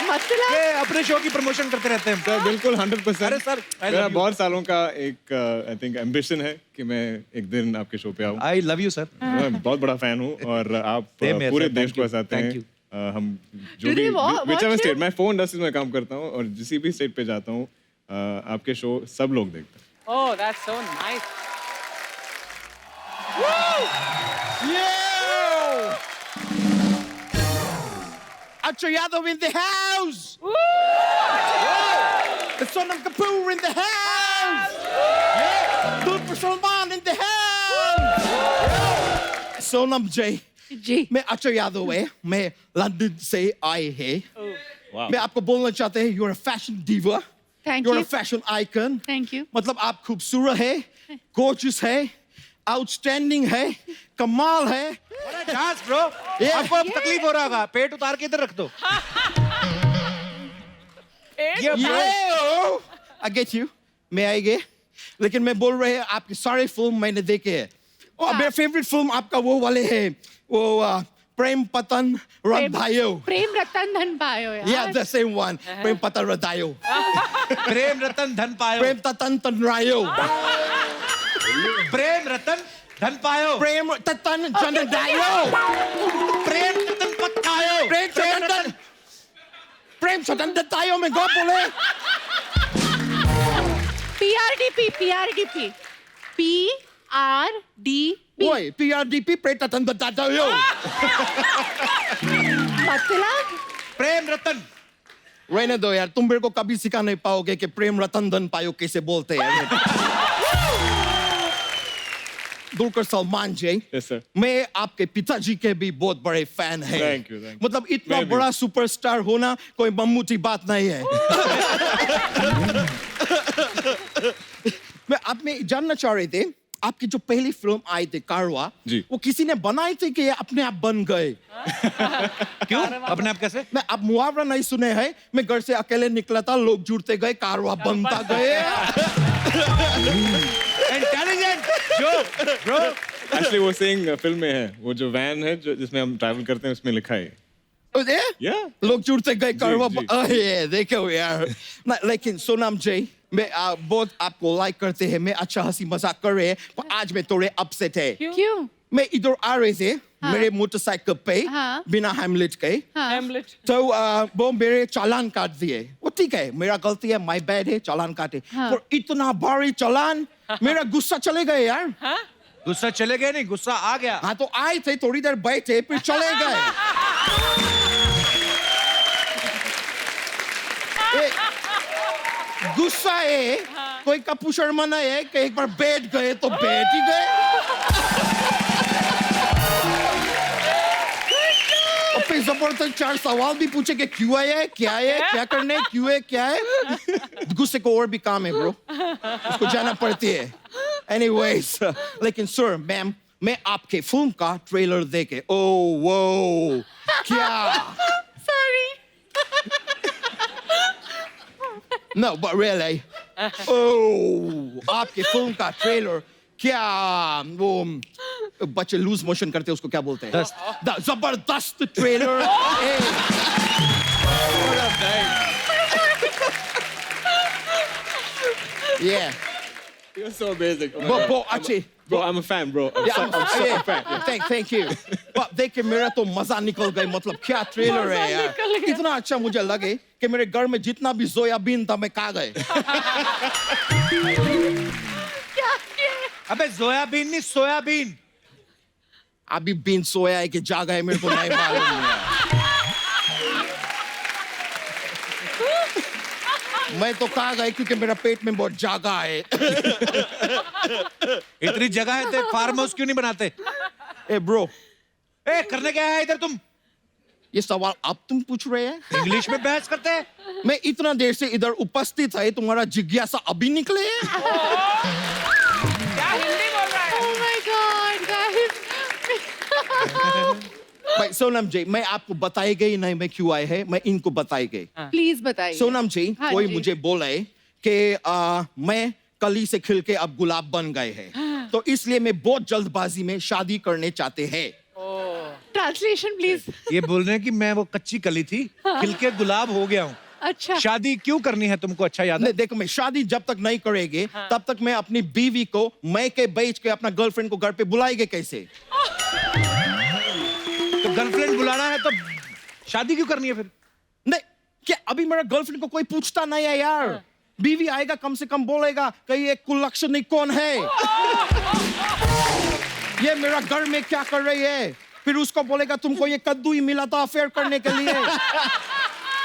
मतलब ये अपने शो की प्रमोशन करते रहते हैं। सर बिल्कुल 100%। अरे सर, I मेरा love you. बहुत सालों का एक आई थिंक एम्बिशन है कि मैं एक दिन आपके शो पे आऊँ। I love you sir. मैं बहुत बड़ा फैन हूँ और आप Same here, पूरे sir. देश Thank को you. हंसाते Thank हैं। you. हम जो Did भी you watch whichever it? State, मैं फोन इंडस्ट्री में काम करता हूँ और जिस भी स्टेट पे जाता हूँ आपके शो सब लोग देखते हैं। Oh, that's so nice. Acho Yadav in the house. The son of Kapoor in the house. Dulquer Salman in the house. Sonam J. जी। मैं अक्षय यादव है, मैं लंदन से आए हैं। मैं आपको बोलना चाहते हैं, you're a fashion diva, thank you're you. a fashion icon। Thank you. मतलब आप खूबसूरत है, gorgeous है, outstanding है, कमाल है। Dance bro. आपको अब तकलीफ हो रहा होगा, पेट उतार के इधर रख दो। ये Yo, I get you, मैं आएंगे, लेकिन मैं बोल रहे हैं आपकी सारे फिल्म मैंने देखे हैं। और मेरा फेवरेट फिल्म आपका वो वाले है, वो प्रेम पतन रंधायो। प्रेम रतन धन पायो यार। Yeah, the same one. प्रेम पतन रंधायो। प्रेम रतन धन पायो। प्रेम ततन तनरायो। प्रेम रतन धन पायो। प्रेम ततन जनदायो। प्रेम रतन पक्कायो। प्रेम ततन प्रेम सतन दत्तायो में गो बोले। PRDP PRDP PRDP ओए PRDP प्रेम ततन दत्तायो। मतलब प्रेम रतन। रहने दो यार, तुम मेरे को कभी सिखा नहीं पाओगे कि प्रेम रतन धन पायो कैसे बोलते हैं। दुलकर सलमान जी, Yes, sir. मैं आपके पिताजी के भी बहुत बड़े फैन हैं। Thank you, thank you. मतलब इतना मैं भी। बड़ा सुपरस्टार होना कोई मम्मूटी बात नहीं है। मैं आप में जानना चाह रहे थे, आपकी जो पहली फिल्म आई थी कारवा, जी। वो किसी ने बनाई थी कि अपने आप बन गए? क्यों अपने आप कैसे? मैं अब मुहावरा नहीं सुने हैं, मैं घर से अकेले निकला था, लोग जुड़ते गए, कारवा बनता गए। इंटेलिजेंट जो ब्रो। एक्चुअली वो सेइंग फिल्म में है, वो जो वैन है जो जिसमें हम ट्रैवल करते हैं उसमें लिखा है। Yeah. लोग जुड़ते गए कारवा। जी। अरे देखो यार, लेकिन सोनम जी, मैं बहुत आपको लाइक करते हैं, मैं अच्छा हंसी मजाक कर रहे हैं, पर आज मैं थोड़े अपसेट है। क्यों? मैं इधर आ रहे थे मेरे मोटरसाइकिल पे, हाँ। बिना हेमलेट के, Hamlet. तो वो मेरे चालान काट दिए। वो ठीक है, मेरा गलती है, माय बैड है, चालान काटे। पर इतना भारी चालान, मेरा गुस्सा चले गए यार। गुस्सा चले गए नहीं, गुस्सा आ गया। हाँ तो आए थे, थोड़ी देर बैठे, फिर चले गए। गुस्सा है, कोई कपू शर्मा नहीं है कि एक बार बैठ गए तो बैठ ही गए। और फिर जबरदस्त 4 सवाल भी पूछे कि क्यों आए हैं, क्या है, क्या करने, क्यों है, क्या है। गुस्से को और भी काम है ब्रो, उसको जाना पड़ती है। एनीवेज, लेकिन सर मैम, मैं आपके फिल्म का ट्रेलर देखे, ओह वो क्या, sorry. no but really, oh आपके फिल्म का ट्रेलर क्या, वो बच्चे लूज मोशन करते हैं उसको क्या बोलते हैं? जबरदस्त trailer. Yeah. You're so amazing. Bro, अच्छे। Bro, I'm a fan, bro. I'm so a fan. Yeah. Thank you. But देख के मेरा तो मजा निकल गई, मतलब क्या ट्रेलर है यार। इतना अच्छा मुझे लगे कि मेरे घर में जितना भी सोयाबीन था मैं खा गए। अबे सोयाबीन नहीं, सोयाबीन। अभी बीन सोया है कि जागा है मेरे को नहीं मालूम है। मैं तो खा गई क्योंकि मेरा पेट में बहुत जगह है। इतनी जगह है तो फार्म हाउस क्यों नहीं बनाते? ए ब्रो, ए करने क्या है इधर तुम? ये सवाल अब तुम पूछ रहे हैं? इंग्लिश में बहस करते हैं? मैं इतना देर से इधर उपस्थित है, तुम्हारा जिज्ञासा अभी निकले है? क्या हिंदी बोल रहा है? Oh my God, guys. भाई सोनम जी, मैं आपको बताई गई नहीं मैं क्यों आए हैं, मैं इनको बताई गई। प्लीज बताइए। सोनम जी, हाँ कोई जी। मुझे बोले कि मैं कली से खिल के अब गुलाब बन गए हैं, तो इसलिए मैं बहुत जल्दबाजी में शादी करने चाहते हैं। Translation please. ये बोल रहे हैं कि मैं वो कच्ची कली थी, खिल के गुलाब हो गया हूँ। अच्छा। शादी क्यों करनी है तुमको, अच्छा याद है? नहीं देखो, मैं शादी जब तक नहीं करेंगे तब तक मैं अपनी बीवी को मैके बेच के अपना गर्लफ्रेंड को घर पे बुलाएंगे कैसे? तो गर्लफ्रेंड बुलाना है तो शादी क्यों करनी है फिर? नहीं, क्या अभी मेरा गर्लफ्रेंड को कोई पूछता नहीं है यार? बीवी आएगा कम से कम बोलेगा कि ये कुलक्षणी कौन है, ये मेरा घर में क्या कर रही है, फिर उसको बोलेगा तुमको ये कद्दू ही मिला था अफेयर करने के लिए।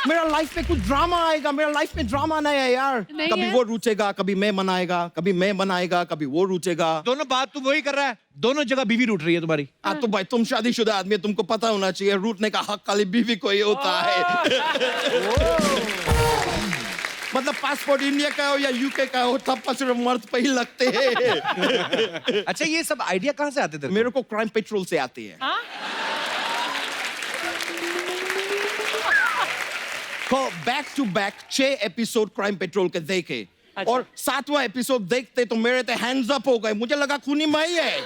मेरा लाइफ में कुछ ड्रामा आएगा, मेरा लाइफ में ड्रामा नहीं है यार। नहीं कभी है? वो रूठेगा, कभी मैं मनाएगा, कभी मैं बनाएगा, कभी वो रूठेगा। दोनों बात तू वही कर रहा है, दोनों जगह बीवी रूठ रही है तुम्हारी। तो भाई तुम शादीशुदा आदमी है, तुमको पता होना चाहिए रूठने का हक खाली बीवी को ही होता है। मतलब पासपोर्ट इंडिया का हो या यूके का हो, थप्पड़ सिर्फ मर्द पे ही लगते हैं। अच्छा ये सब आइडिया कहाँ से आते थे? मेरे को क्राइम पेट्रोल से आती है। को back to back 6 episode crime patrol के देखे, और 7वां एपिसोड देखते तो मेरे तो हैंड्स अप हो गए, मुझे लगा खूनी माई है।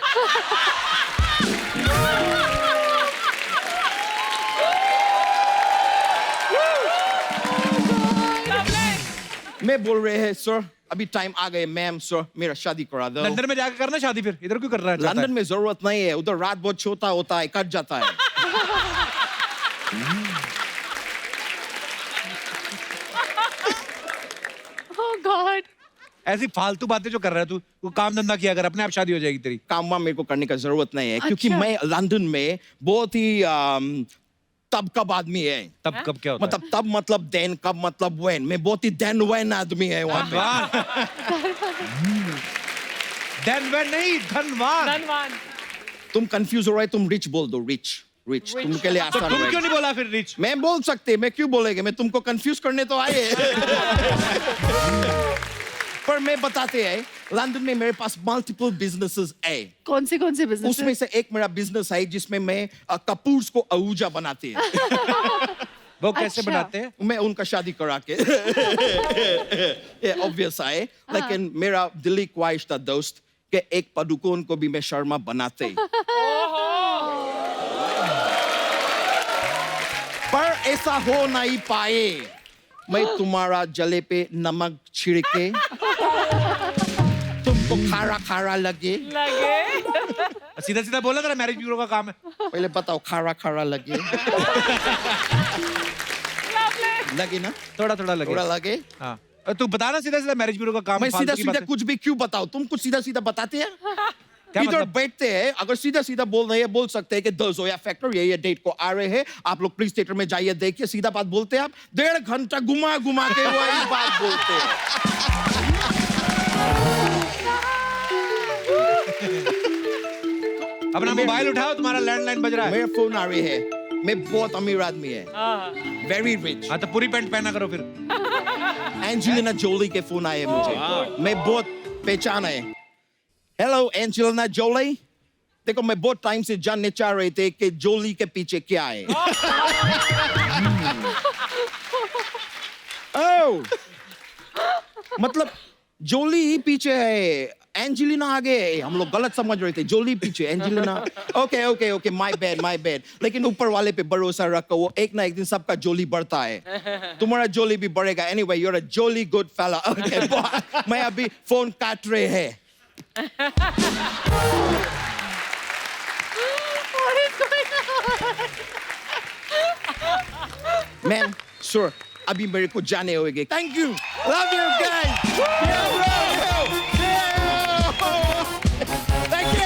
मैं बोल रहे हैं सर, अभी टाइम आ गए, मैम सर मेरा शादी करा दो। लंदन में जाकर करना शादी, फिर इधर क्यों कर रहा है? लंदन में जरूरत नहीं है, उधर रात बहुत छोटा होता है, कट जाता है। Oh God. ऐसी फालतू बातें जो कर रहा है तू, वो काम धंधा किया अगर अपने आप शादी हो जाएगी तेरी। काम वाम मेरे को करने का जरूरत नहीं है, क्योंकि अच्छा। मैं लंदन में बहुत ही तब कब आदमी है। तब कब क्या होता मतलब तब मतलब देन, कब मतलब वेन, मैं बहुत ही देन वेन आदमी है वहां पे। धनवान नहीं, धनवान। धनवान। तुम कंफ्यूज हो रहे, तुम रिच बोल दो, रिच रिच तुमके लिए तो आसान तुम क्यों रहेगा। नहीं बोला फिर रिच? मैं बोल सकते, मैं क्यों बोलेंगे, मैं तुमको कंफ्यूज करने तो आए। पर मैं बताते हैं, लंदन में मेरे पास मल्टीपल बिजनेसेस है। कौन से बिजनेस? उसमें से एक मेरा बिजनेस है जिसमें मैं कपूर्स को आहूजा बनाते हैं। वो कैसे अच्छा। बनाते हैं? मैं उनका शादी करा के। ये ऑब्वियस है, लेकिन मेरा दिली ख्वाहिश था दोस्त कि एक पादुकोण को भी मैं शर्मा बनाते। पर ऐसा हो नहीं पाए। मैं तुम्हारा जले पे नमक छिड़के तुमको खारा खारा लगे। सीधा सीधा बोला, तेरा मैरिज ब्यूरो का काम है। पहले बताओ, खारा खारा लगे। लगे ना? थोड़ा थोड़ा लगे। थोड़ा लगे। हाँ, तू बता ना, सीधा सीधा मैरिज ब्यूरो का काम। मैं फालतू सीधा की सीधा बातें। कुछ भी क्यों बताओ? तुम कुछ सीधा सीधा बताते हैं। क्या इधर मतलब? बैठते हैं, अगर सीधा सीधा बोल रहे हैं, बोल सकते हैं कि द ज़ोया फैक्टर ये डेट को आ रहे हैं, आप लोग प्लीज थिएटर में जाइए, देखिए। सीधा बात बोलते हैं आप, 1.5 घंटा घुमा घुमा के वही बात बोलते हैं। अपना मोबाइल उठाओ, तुम्हारा लैंडलाइन बज रहा है। मेरा फोन आ रही है, मैं बहुत अमीर आदमी है, वेरी रिच। हाँ, तो पूरी पैंट पहना करो फिर। एंजेलिना जोली के फोन आए मुझे, मैं बहुत पहचान है। हेलो एंजेलिना जोली, देखो मैं बहुत टाइम से जानने चाह रहे थे कि जोली के पीछे क्या है। ओह, मतलब जोली ही पीछे है, एंजेलिना आगे है। हम लोग गलत समझ रहे थे, जोली पीछे, Angelina. Okay okay okay, my bad. लेकिन ऊपर वाले पे भरोसा रखो, वो एक ना एक दिन सबका जोली बढ़ता है। तुम्हारा जोली भी बढ़ेगा। Anyway, you are a jolly good fella. ओके, मैं अभी फोन काट रहे हैं। मैम, सर, अभी मेरे को जाने होंगे। Thank you, love you guys. Thank you.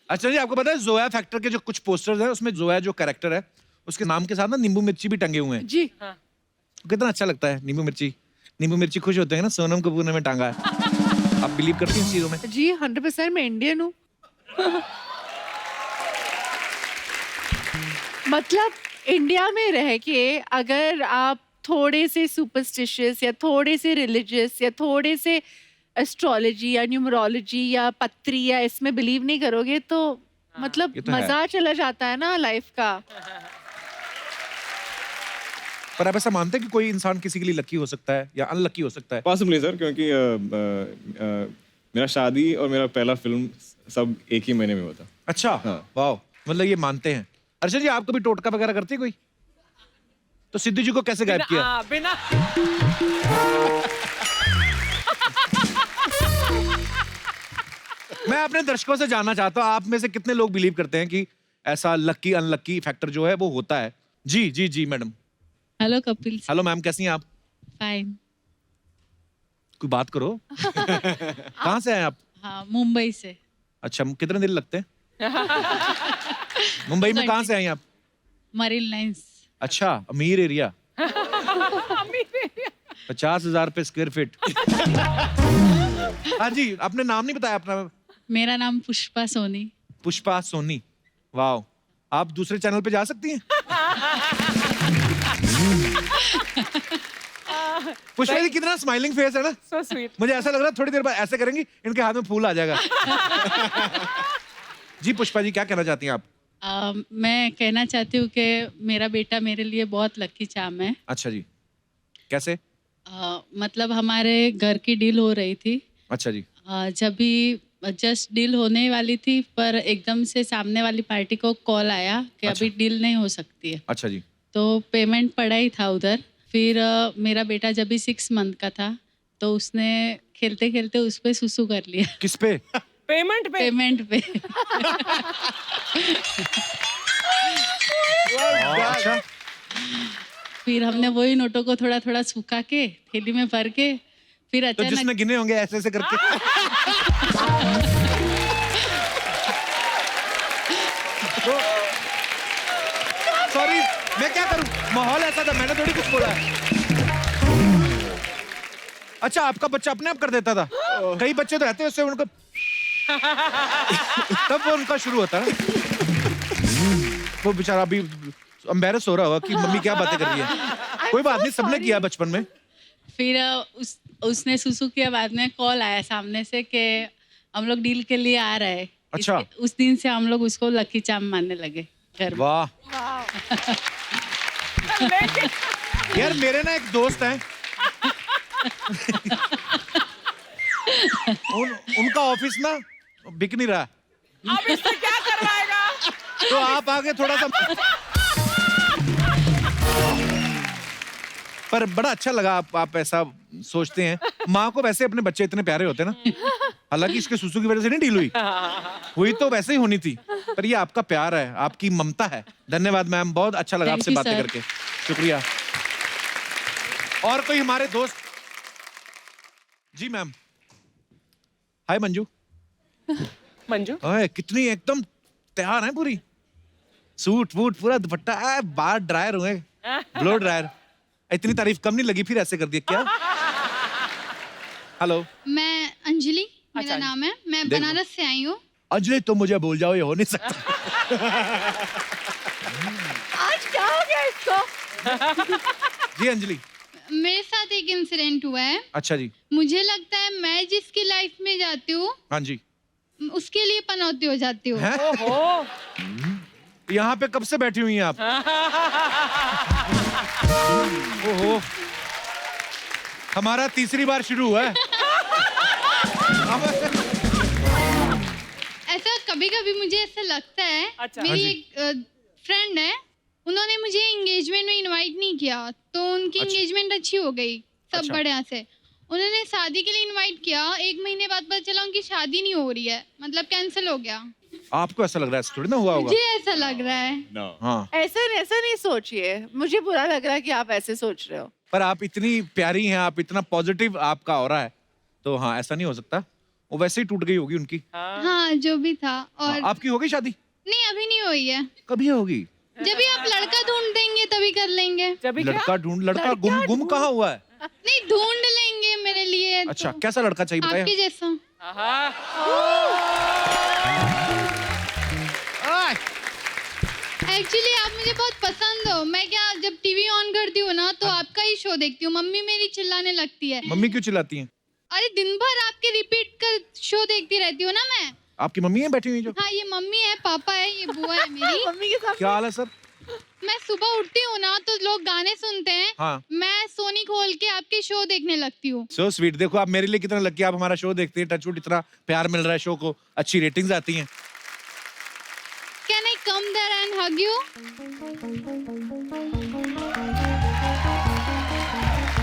अच्छा जी, आपको पता है जोया फैक्टर के जो कुछ पोस्टर्स हैं, उसमें जोया जो कैरेक्टर है, उसके नाम के साथ ना नींबू मिर्ची भी टंगे हुए हैं। जी। कितना अच्छा लगता है नींबू मिर्ची। नींबू मिर्ची खुश होते हैं ना, सोनम कपूर ने में टांगा है। आप बिलीव करती हैं इस चीजों में? जी 100% मैं इंडियन हूँ। मतलब इंडिया में रह के अगर आप थोड़े से सुपरस्टिशियस या थोड़े से रिलीजियस या थोड़े से एस्ट्रोलॉजी या न्यूमरोलॉजी या पत्री या इसमें बिलीव नहीं करोगे तो मतलब ये तो है। मजा चला जाता है ना लाइफ का। पर आप ऐसा मानते हैं कि कोई इंसान किसी के लिए लकी हो सकता है या अनलकी हो सकता है? पॉसिबली सर, क्योंकि मेरा शादी और मेरा पहला फिल्म सब एक ही महीने में हुआ था। अच्छा, हाँ। वाह, मतलब ये मानते हैं। अर्षद जी, आप कभी टोटका वगैरह करते हैं कोई? तो सिद्धू जी को कैसे गायब किया? बिना मैं अपने दर्शकों से जानना चाहता हूँ, आप में से कितने लोग बिलीव करते हैं कि ऐसा लकी अनलकी फैक्टर जो है वो होता है? जी जी जी madam. Hello Kapil. Hello ma'am, कैसी हैं आप? फाइन। कोई बात करो। कहाँ से हैं आप? हाँ, मुंबई से। अच्छा, कितने दिन लगते हैं? मुंबई में कहाँ से आई आप? Marine lines. अच्छा, अमीर एरिया। 50,000 रुपए स्क्वायर फीट। हाँ जी, आपने नाम नहीं बताया अपना। मेरा नाम पुष्पा सोनी। पुष्पा सोनी, वाह। आप दूसरे चैनल पे जा सकती हैं। पुष्पा जी कितना स्माइलिंग फेस है ना। so sweet. मुझे ऐसा लग रहा है थोड़ी देर बाद ऐसे करेंगी, इनके हाथ में फूल आ जाएगा। जी पुष्पा जी, क्या कहना चाहती हैं आप? मैं कहना चाहती हूँ कि मेरा बेटा मेरे लिए बहुत लकी चार्म है। अच्छा जी, कैसे? मतलब हमारे घर की डील हो रही थी। अच्छा जी। जब भी जस्ट डील होने वाली थी, पर एकदम से सामने वाली पार्टी को कॉल आया कि अच्छा। अभी डील नहीं हो सकती है। अच्छा जी। तो पेमेंट पड़ा ही था उधर। फिर मेरा बेटा जब भी 6 मंथ का था तो उसने खेलते खेलते उस पे सुसु कर लिया। किस पे? पेमेंट पे। पेमेंट पे। अच्छा, फिर हमने वही नोटों को थोड़ा थोड़ा सुखा के थैली में भर के फिर तो अचानक जिसने गिने होंगे ऐसे ऐसे करके। सॉरी, मैं क्या करूं, माहौल ऐसा था, मैंने थोड़ी कुछ बोला है। अच्छा, आपका बच्चा अपने आप कर देता था? कई बच्चे तो रहते हैं उससे उनको तब वो उनका शुरू होता है। वो बेचारा अभी एम्बैरस हो रहा होगा कि मम्मी क्या बातें कर रही है। कोई बात नहीं, सबने किया बचपन में। फिर उसने सुसु किया, बाद में कॉल आया सामने से कि हम लोग डील के लिए आ रहे हैं। अच्छा। उस दिन से हम लोग उसको लकी चार्म मानने लगे घर में। वाह यार, मेरे ना एक दोस्त हैं उनका ऑफिस ना बिक नहीं रहा। अब इससे क्या करवाएगा? तो आप आगे थोड़ा सा, पर बड़ा अच्छा लगा आप ऐसा सोचते हैं। माँ को वैसे अपने बच्चे इतने प्यारे होते हैं ना, हालांकि इसके सुसु की वजह से नहीं डील हुई तो वैसे ही होनी थी, पर ये आपका प्यार है, आपकी ममता है। धन्यवाद मैम, बहुत अच्छा लगा आपसे बातें करके, शुक्रिया। और कोई हमारे दोस्त? जी मैम। हाय मंजू। मंजू ओए, कितनी एकदम तैयार है पूरी, सूट वूट पूरा दुपट्टा है, बाल ड्रायर हुए, ब्लो ड्रायर। इतनी तारीफ कम नहीं लगी, फिर ऐसे कर दिया क्या? हेलो, मैं अंजलि मेरा नाम है, मैं बनारस से आई हूँ। अंजलि तो मुझे भूल जाओ, ये हो नहीं सकता। आज क्या हो गया इसको? जी अंजलि। मेरे साथ एक इंसिडेंट हुआ है। अच्छा जी। मुझे लगता है मैं जिसकी लाइफ में जाती हूँ, हाँ जी, उसके लिए पनौती हो जाती हूँ। यहाँ पे कब से बैठी हुई हैं आप? ओहो, हमारा तीसरी बार शुरू हुआ है। ऐसा कभी कभी मुझे ऐसा लगता है। अच्छा। मेरी हाँ एक फ्रेंड है, उन्होंने मुझे एंगेजमेंट में इनवाइट नहीं किया, तो उनकी एंगेजमेंट अच्छी हो गई सब अच्छा। बढ़िया से। उन्होंने शादी के लिए इनवाइट किया, 1 महीने बाद पता चला उनकी शादी नहीं हो रही है, मतलब कैंसिल हो गया। आपको ऐसा लग रहा है? थोड़ी ना हुआ होगा। मुझे ऐसा लग रहा है। हाँ, ऐसा नहीं सोचिए, मुझे बुरा लग रहा है कि आप ऐसे सोच रहे हो। पर आप इतनी प्यारी हैं, आप इतना पॉजिटिव आपका हो रहा है, तो हाँ ऐसा नहीं हो सकता। वो वैसे ही टूट गई होगी उनकी। हाँ जो भी था। और आपकी हो गई शादी? नहीं, अभी नहीं हुई है। कभी होगी? जब भी आप लड़का ढूंढ देंगे तभी कर लेंगे। लड़का ढूंढ, लड़का गुम कहाँ हुआ है? नहीं, ढूंढ लेंगे मेरे लिए। अच्छा, तो कैसा लड़का चाहिए बताइए? आपके जैसा। एक्चुअली आप मुझे बहुत पसंद हो। मैं क्या जब टीवी ऑन करती हूँ ना, तो आपका ही शो देखती हूँ। मम्मी मेरी चिल्लाने लगती है। मम्मी क्यों चिल्लाती हैं? अरे दिन भर आपके रिपीट कर शो देखती रहती हूँ ना मैं। आपकी मम्मी है बैठी हुई जो? हाँ, ये मम्मी है, पापा है, ये बुआ है मेरी। मम्मी के साथ क्या हाल है सर? मैं सुबह उठती हूँ ना, तो लोग गाने सुनते हैं। हाँ। मैं सोनी खोल के आपके शो देखने लगती हूँ। So sweet. देखो आप मेरे लिए कितना लकी, आप हमारा शो देखते हैं, टचवुड इतना प्यार मिल रहा है शो को, अच्छी रेटिंग्स आती हैं। Can I come there and hug you?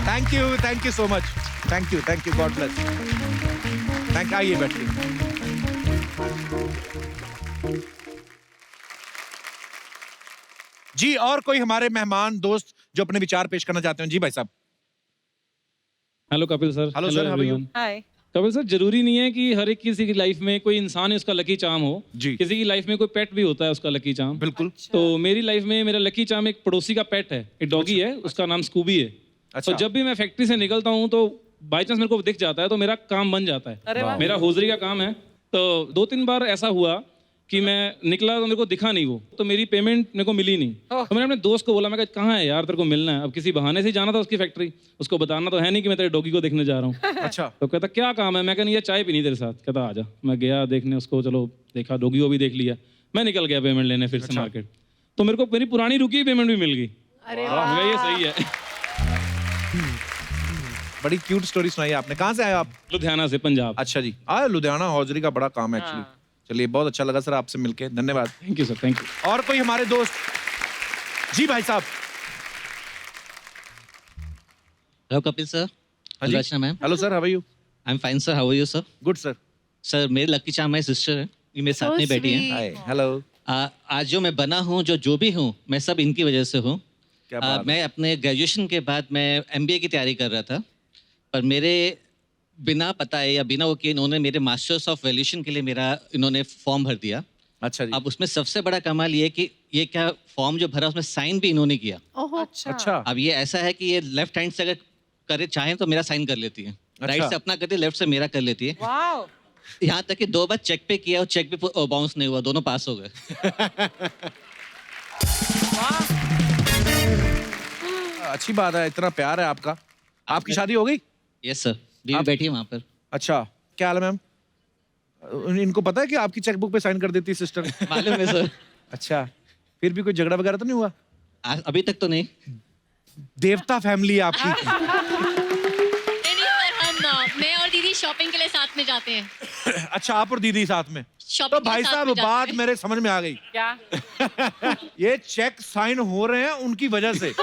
Thank you so much. Thank you, God bless. आइए बैठिए। जी, और कोई हमारे मेहमान दोस्त जो अपने विचार पेश करना चाहते हैं? जी भाई साहब। Hello Kapil sir. Hello sir, how are you? Hi. Kapil sir, जरूरी नहीं है कि हर एक किसी की लाइफ में कोई इंसान है उसका लकी चार्म हो जी। किसी की लाइफ में कोई पेट भी होता है उसका लकी चार्म। बिल्कुल। तो मेरी लाइफ में मेरा लकी चार्म एक पड़ोसी का पेट है, एक डॉगी है, उसका नाम स्कूबी है। अच्छा। तो जब भी मैं फैक्ट्री से निकलता हूँ तो बाई चांस मेरे को दिख जाता है तो मेरा काम बन जाता अरे है। वाह। मेरा होजरी का काम है। तो 2-3 बार ऐसा हुआ कि मैं निकला तो मेरे को दिखा नहीं वो, तो मेरी पेमेंट मेरे को मिली नहीं। तो मैंने अपने दोस्त को बोला, मैं कहा कहाँ है यार, तेरे को मिलना है। अब किसी बहाने से ही जाना था उसकी फैक्ट्री, उसको बताना तो है नहीं कि मैं तेरे डॉगी को देखने जा रहा हूँ। अच्छा। तो कहता क्या काम है? मैं कहनी ये चाय पीनी तेरे साथ। कहता आ जा। मैं गया देखने उसको, चलो देखा, डॉगी को भी देख लिया। मैं निकल गया पेमेंट लेने फिर से मार्केट। तो मेरे को मेरी पुरानी रुकी हुई पेमेंट भी मिल गई। अरे वाह, ये सही है। बड़ी क्यूट स्टोरी सुनाई आपने। कहाँ से आए आप? लुधियाना से, पंजाब। अच्छा जी। लुधियाना हौजरी का बड़ा काम है एक्चुअली। चलिए, बहुत अच्छा लगा सर आपसे मिलके, धन्यवाद। Thank you sir, thank you. और कोई हमारे दोस्त? जी भाई साहब। Hello Kapil sir. जी। Rachna ma'am. Hello sir, how are you? I am fine sir, how are you sir? Good sir. Sir मेरे लकी चार्म माई सिस्टर है, ये मेरे साथ में बैठी है। Hi, hello. आज जो मैं बना हूँ, जो भी हूँ, मैं सब इनकी वजह से हूँ। क्या बात। मैं अपने ग्रेजुएशन के बाद मैं MBA की तैयारी कर रहा था, पर मेरे बिना पता है या बिना वो किए इन्होंने मेरे मास्टर्स ऑफ वैल्यूएशन के लिए मेरा इन्होंने फॉर्म भर दिया। अच्छा जी। अब उसमें सबसे बड़ा कमाल ये कि ये क्या फॉर्म जो भरा उसमें साइन भी इन्होंने किया। ओहो। अच्छा। अब ये ऐसा है कि ये लेफ्ट हैंड से अगर करे चाहें तो मेरा साइन कर लेती है। राइट से अपना करती है, लेफ्ट से मेरा कर लेती है। वाओ। यहाँ तक कि 2 बार चेक पे किया और चेक पे बाउंस नहीं हुआ, दोनों पास हो गए। अच्छी बात है, इतना प्यार है आपका। आपकी शादी हो गई? यस सर, बीवी बैठी है वहाँ पर। अच्छा, क्या हाल है मैम? इनको पता है कि आपकी चेकबुक पे साइन कर देती है सिस्टर? मालूम है सर। अच्छा, फिर भी कोई झगड़ा वगैरह तो नहीं हुआ? अभी तक तो नहीं। देवता फैमिली है आपकी। मैं और दीदी शॉपिंग के लिए साथ में जाते हैं। अच्छा, आप और दीदी साथ में? शॉपिंग तो के भाई साथ साहब में जाते बात हैं। मेरे समझ में आ गई। क्या? ये चेक साइन हो रहे हैं उनकी वजह से।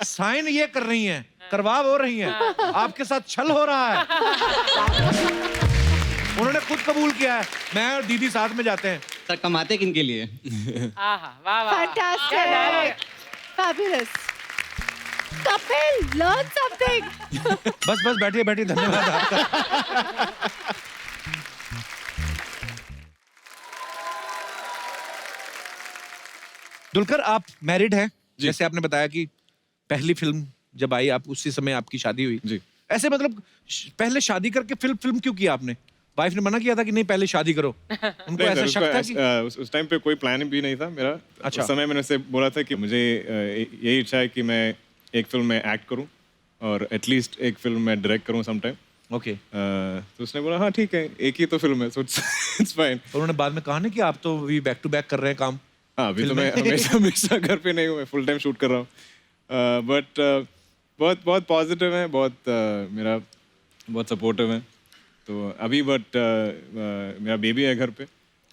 साइन ये कर रही हैं, करवा हो रही हैं, आपके साथ छल हो रहा है। उन्होंने खुद कबूल किया है, मैं और दीदी साथ में जाते हैं। सर कमाते किन के लिए? आहा, वाह वाह। Fantastic. Fabulous. Kapil, learn something. बस बैठिए बैठिए, धन्यवाद आपका। दुलकर, आप मैरिड हैं, जैसे आपने बताया कि पहली फिल्म जब आई आप उसी समय आपकी शादी हुई जी। ऐसे मतलब पहले शादी करके फिल्म क्यों किया आपने? वाइफ ने मना किया था कि नहीं पहले शादी करो? उनको नहीं ऐसा सर, शक था कि उस टाइम पे कोई प्लान भी नहीं था मेरा। अच्छा। उस समय मैंने उसे बोला था कि मुझे यही इच्छा है कि मैं एक फिल्म में एक्ट करूं और एटलीस्ट एक फिल्म में डायरेक्ट करूं सम टाइम। ओके। तो उसने बोला हाँ ठीक है, एक ही तो फिल्म है, सो इट्स फाइन। उन्होंने बाद में कहा ना कि आप तो भी बैक टू बैक कर रहे हैं काम। हाँ, अभी तो मैं हमेशा घर पे नहीं हूँ, मैं फुल टाइम शूट कर रहा हूँ। बट बहुत पॉजिटिव है, मेरा बहुत सपोर्टिव है। तो अभी मेरा बेबी है घर पे।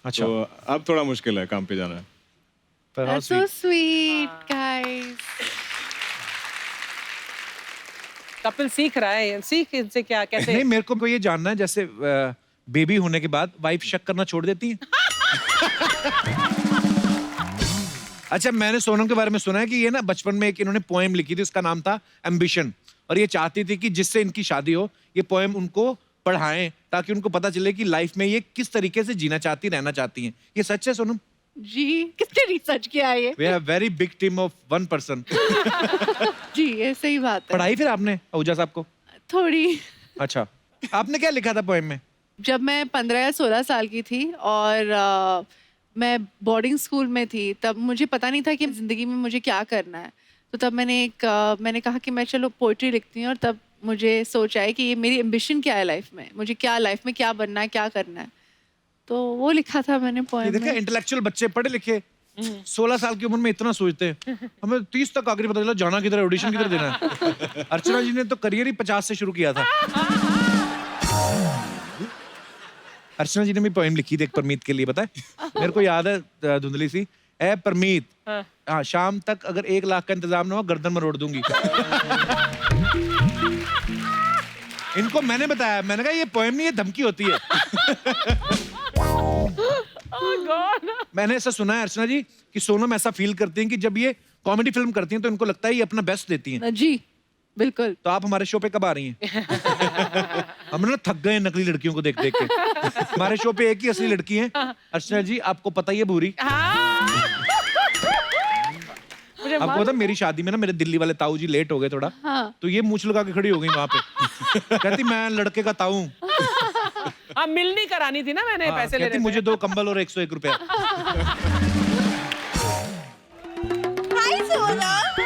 अच्छा। तो अब थोड़ा मुश्किल है काम पे जाना। That's so sweet, guys. Kapil सीख रहा है, सीख इनसे क्या कैसे। नहीं, मेरे को ये जानना है, जैसे बेबी होने के बाद वाइफ शक करना छोड़ देती है? अच्छा, मैंने सोनम के बारे में सुना है कि ये ना बचपन में एक इन्होंने पोएम लिखी थी, उसका नाम था एम्बिशन, और ये चाहती थी कि जिससे इनकी शादी हो ये पोएम उनको पढ़ाएं ताकि उनको पता चले कि लाइफ में ये किस तरीके से जीना चाहती, रहना चाहती हैं। ये सच है सोनम? जी, किसने रिसर्च किया है ये? We have very big team of one person. जी, ये सही बात है। पढ़ाई फिर आपने आहूजा साहब को? थोड़ी। अच्छा, आपने क्या लिखा था पोएम में? जब मैं 15 या 16 साल की थी और मैं बोर्डिंग स्कूल में थी, तब मुझे पता नहीं था कि ज़िंदगी में मुझे क्या करना है। तो तब मैंने कहा कि मैं चलो पोइट्री लिखती हूँ, और तब मुझे सोच आया कि ये मेरी एम्बिशन क्या है लाइफ में, मुझे क्या लाइफ में क्या बनना है, क्या करना है। तो वो लिखा था मैंने पोएम देखा, में। इंटेलेक्चुअल बच्चे पढ़े लिखे 16 साल की उम्र में इतना सोचते हैं। हमें 30 तक आखिरी पता चला जाना किधर है, ऑडिशन किधर देना है। अर्चना जी ने तो करियर ही 50 से शुरू किया था। अर्चना जी ने भी पोएम लिखी थी एक परमीत के लिए, पता है? मेरे को याद है धुंधली सी, ए परमीत, हाँ शाम तक अगर 1 लाख का इंतजाम ना हो गर्दन में रोड दूंगी। इनको मैंने बताया, मैंने कहा ये पोएम नहीं, ये धमकी होती है। मैंने ऐसा सुना है अर्चना जी कि सोनम ऐसा फील करती हैं कि जब ये कॉमेडी फिल्म करती हैं तो इनको लगता है ये अपना बेस्ट देती हैं। जी बिल्कुल। तो आप हमारे शो पे कब आ रही हैं? हम ना थक गए नकली लड़कियों को देख देख के। हमारे शो पे एक ही असली लड़की है अर्चना जी, आपको पता ही है, भूरी। आपको पता मेरी शादी में ना मेरे दिल्ली वाले ताऊ जी लेट हो गए थोड़ा, हाँ। तो ये मूंछ लगा के खड़ी हो गई वहां पे। कहती मैं लड़के का ताऊ हूं। हाँ, मिलनी करानी थी ना मैंने, पैसे ले कहती मुझे 2 कंबल और 101 रुपया। Hi Sonam.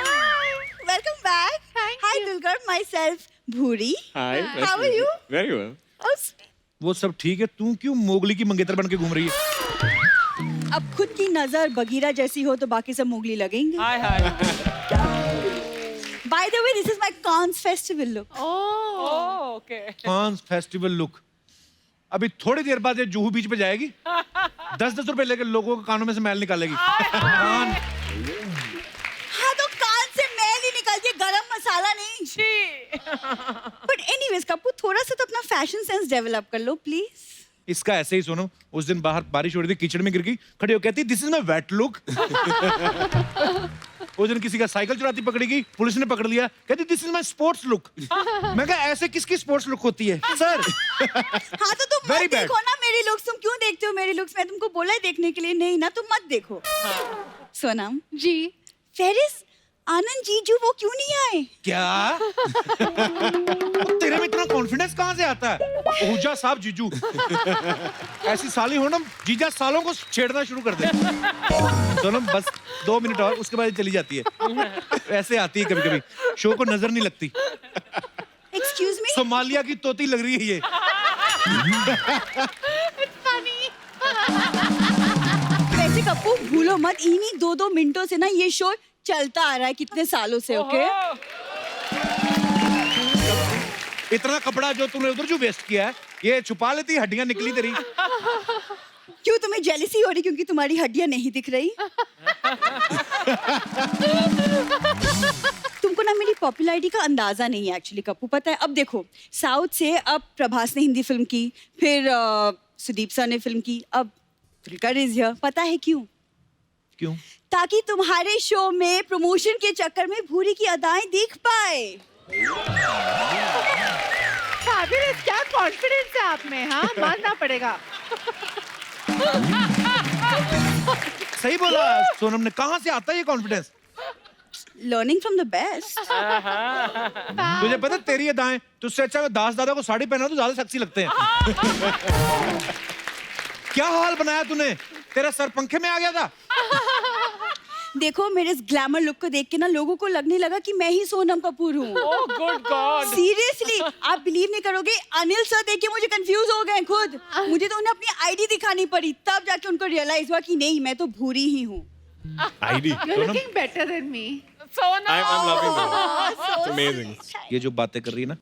Welcome back. Hi Dulquer, myself Bhuri. Hi. How are you? Very well. Oh, sweet. वो सब ठीक है, तू क्यों मोगली की मंगेतर बन के घूम रही है? अब खुद की नजर बगीरा जैसी हो तो बाकी सब मोगली लगेंगे। हाय हाय। By the way, this is my Cannes festival look. Oh, okay. Cannes festival look. अभी थोड़ी देर बाद ये जुहू बीच पे जाएगी, 10-10 रुपए लेकर लोगों के कानों में से मैल निकालेगी। कान हाँ तो कान से मैल ही निकलती है, गरम मसाला नहीं। But anyways, कपूर थोड़ा सा तो अपना फैशन सेंस डेवलप कर लो प्लीज। इसका ऐसे ही सुनो, उस दिन बाहर बारिश हो रही थी, कीचड़ में गिर गई, खड़ी हो कहती this is my wet look. उस दिन किसी का साइकिल चुराती पकड़ी गई, पुलिस ने पकड़ लिया, कहती this is my sports look. मैं कहा ऐसे किसकी स्पोर्ट्स लुक होती है सर? हाँ तो तुम Very मत bad. देखो ना मेरी लुक्स, तुम क्यों देखते हो मेरी लुक्स? मैं तुमको बोला है देखने के लिए, नहीं ना, तुम मत देखो। सोनम जी, where is आनंद जीजू वो क्यों नहीं आए? क्या? तेरे में इतना कॉन्फिडेंस कहाँ से आता है? ओहुजा साहब जीजू। ऐसी साली हो ना, जीजा सालों को छेड़ना शुरू कर दे। सोनम बस 2 मिनट और, उसके बाद चली जाती है। ऐसे आती है कभी कभी, शो को नजर नहीं लगती। एक्सक्यूज मी, सोमालिया की तोती लग रही है ये। वैसे कप्पू भूलो मत, इन्हीं 2-2 मिनटों से ना ये शो चलता आ रहा है कितने सालों से। ओके, इतना कपड़ा जो तूने उधर जो वेस्ट किया है, ये छुपा लेती, हड्डियां निकली तेरी। क्यों तुम्हें जेलसी हो रही क्योंकि तुम्हारी हड्डियां नहीं दिख रही? तुमको ना मेरी पॉपुलैरिटी का अंदाजा नहीं है एक्चुअली कप्पू। पता है, अब देखो साउथ से अब प्रभास ने हिंदी फिल्म की, फिर सुदीप सर ने फिल्म की, अब दुलकर इज हियर। पता है क्यों? क्यों? ताकि तुम्हारे शो में प्रमोशन के चक्कर में भूरी की अदाएं दिख पाए। फाबियस, क्या कॉन्फिडेंस है आप में, हाँ? मानना पड़ेगा। सही बोला सोनम ने, कहाँ से आता है ये confidence? Learning from the best. तुझे पता तेरी अदाएं, तुझसे अच्छा दास दादा को साड़ी पहना तो ज्यादा सेक्सी लगते हैं। क्या हाल बनाया तूने, तेरा सर पंखे में आ गया था। देखो मेरे इस ग्लैमर लुक को देख के ना लोगों को लगने लगा कि मैं ही सोनम कपूर हूँ। ओह गुड गॉड, सीरियसली आप बिलीव नहीं करोगे, अनिल सर देख के मुझे कंफ्यूज हो गए खुद। मुझे तो उन्हें अपनी आईडी दिखानी पड़ी, तब जाके उनको रियलाइज हुआ कि नहीं मैं तो भूरी ही हूँ। ID? You're looking better than me. Sonam, I'm loving that. It's amazing. ये जो बातें कर रही है ना,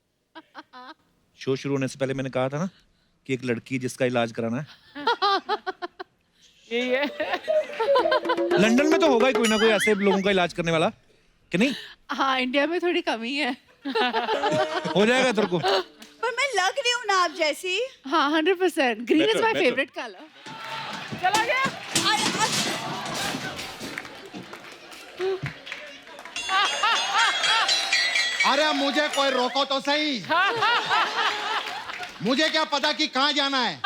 शो शुरू होने से पहले मैंने कहा था ना कि एक लड़की जिसका इलाज कराना है। ये लंदन में तो होगा ही कोई ना कोई ऐसे लोगों का इलाज करने वाला, कि नहीं? हाँ, इंडिया में थोड़ी कमी है। हो जाएगा तेरे को। पर मैं लग रही हूँ ना आप जैसी। हाँ, 100%. Green is my Better. favorite color. चला गया। अरे मुझे कोई रोको तो सही। मुझे क्या पता कि कहाँ जाना है।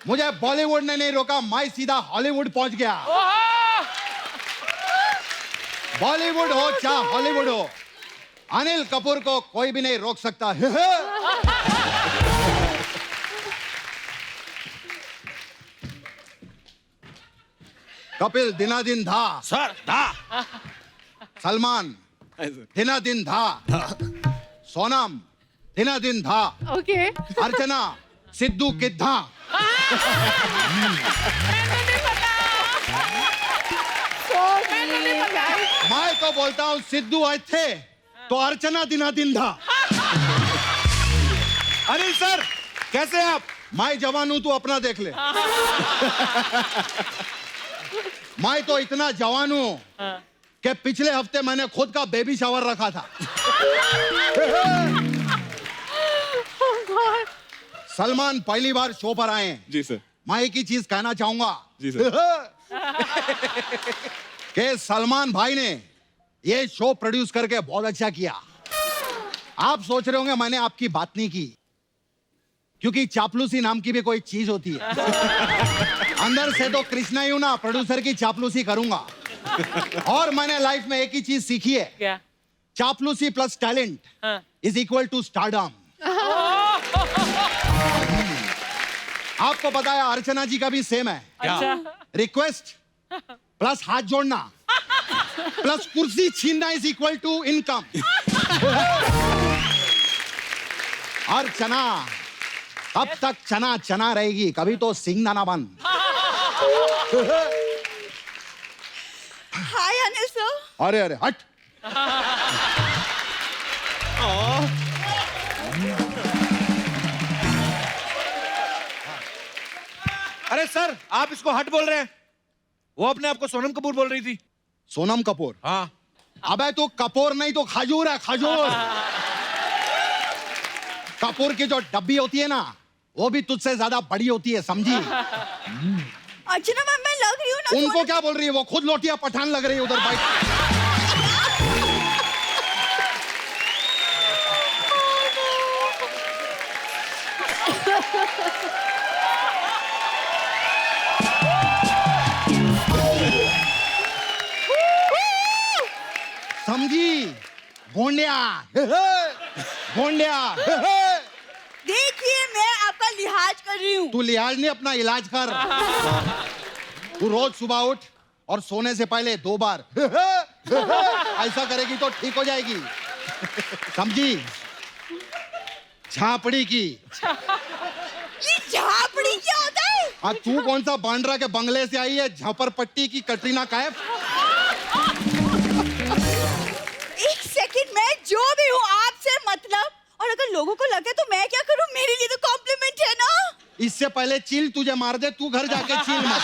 मुझे बॉलीवुड ने नहीं रोका, मैं सीधा हॉलीवुड पहुंच गया। बॉलीवुड हो चाहे हॉलीवुड हो, अनिल कपूर को कोई भी नहीं रोक सकता। कपिल दिनादिन धा सर धा, सलमान दिनादिन धा, सोनम दिनादिन धा, Okay. अर्चना सिद्धू किद्धा। मैं तो बोलता हूँ सिद्धू आज थे तो अर्चना दिनादिन था। अनिल सर कैसे हैं आप? मैं जवान हूं, तू अपना देख ले। मैं तो इतना जवान हूं कि पिछले हफ्ते मैंने खुद का बेबी शावर रखा था। सलमान पहली बार शो पर आए हैं। जी सर। मैं एक ही चीज कहना चाहूंगा। जी सर। कि सलमान भाई ने ये शो प्रोड्यूस करके बहुत अच्छा किया। आप सोच रहे होंगे मैंने आपकी बात नहीं की, क्योंकि चापलूसी नाम की भी कोई चीज होती है। अंदर से तो कृष्णा ही हूं ना, प्रोड्यूसर की चापलूसी करूंगा। और मैंने लाइफ में एक ही चीज सीखी है। क्या? चापलूसी plus talent is equal to stardom. आपको पता है अर्चना जी का भी सेम है। अच्छा। रिक्वेस्ट प्लस हाथ जोड़ना प्लस कुर्सी छीनना इज इक्वल टू इनकम। और चना अब तक चना चना रहेगी, कभी तो सिंह ना बन। हाय अनिल सर। अरे अरे हट। अरे सर आप इसको हट बोल रहे हैं, वो अपने आप को सोनम कपूर बोल रही थी। सोनम कपूर? हाँ। अबे तो कपूर नहीं तो खजूर है, खजूर। कपूर की जो डब्बी होती है ना, वो भी तुझसे ज्यादा बड़ी होती है, समझी? अर्चना मैम मैं लग रही हूँ ना। उनको क्या बोल रही है, वो खुद लोटिया पठान लग रही है उधर बैठ। समझी? भोंडिया भोंडिया। देखिए मैं आपका लिहाज कर रही हूँ। तू लिहाज नहीं, अपना इलाज कर। तू रोज सुबह उठ और सोने से पहले 2 बार ऐसा करेगी तो ठीक हो जाएगी, समझी? झापड़ी की। ये झापड़ी क्या होता है? आज तू कौन सा बांद्रा के बंगले से आई है? झपरपट्टी की कटरीना कैफ। एक सेकंड, मैं जो भी हूँ आपसे मतलब, और अगर लोगों को लगे तो मैं क्या करूँ? मेरे लिए तो कॉम्प्लीमेंट है ना। इससे पहले चील तुझे मार दे, तू घर जाके चील मार।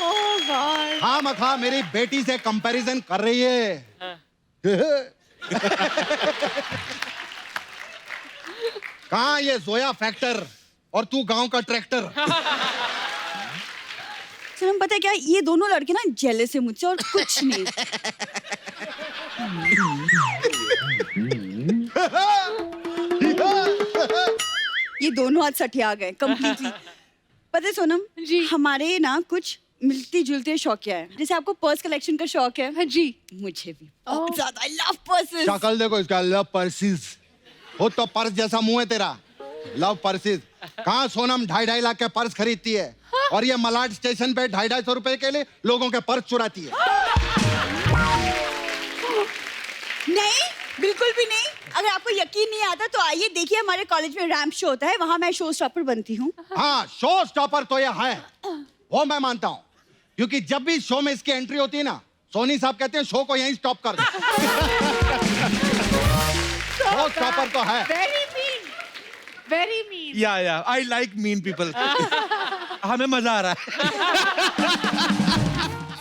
ओह गॉड। हाँ मखा मेरी बेटी से कंपैरिजन कर रही है। कहाँ ये जोया फैक्टर और तू गांव का ट्रैक्टर। सनम पता है क्या, ये दोनों लड़के ना जेलस है मुझसे और कुछ नहीं। ये दोनों आज सठिया गए कंप्लीटली। पता है सोनम जी, हमारे ना कुछ मिलती जुलती शौकिया है। जैसे आपको पर्स कलेक्शन का शौक है। हाँ जी, मुझे भी बहुत ज्यादा। I love purses. शक्ल देखो इसका, लव पर्सेस। हो तो पर्स जैसा मुंह है तेरा, लव पर्सेस। कहाँ सोनम 2.5 लाख के पर्स खरीदती है और ये मलाड स्टेशन पे 250 रुपए के लिए लोगों के पर्स चुराती है। नहीं, बिल्कुल भी नहीं। अगर आपको यकीन नहीं आता तो आइए देखिए, हमारे कॉलेज में रैंप शो होता है, वहाँ मैं शो स्टॉपर बनती हूँ। हाँ, शो स्टॉपर तो ये है, वो मैं मानता हूँ, क्योंकि जब भी शो में इसकी एंट्री होती है ना, सोनी साहब कहते हैं शो को यहीं स्टॉप कर दो। शो स्टॉपर तो है। Very mean. या आई लाइक मीन पीपल। हमें मजा आ रहा है।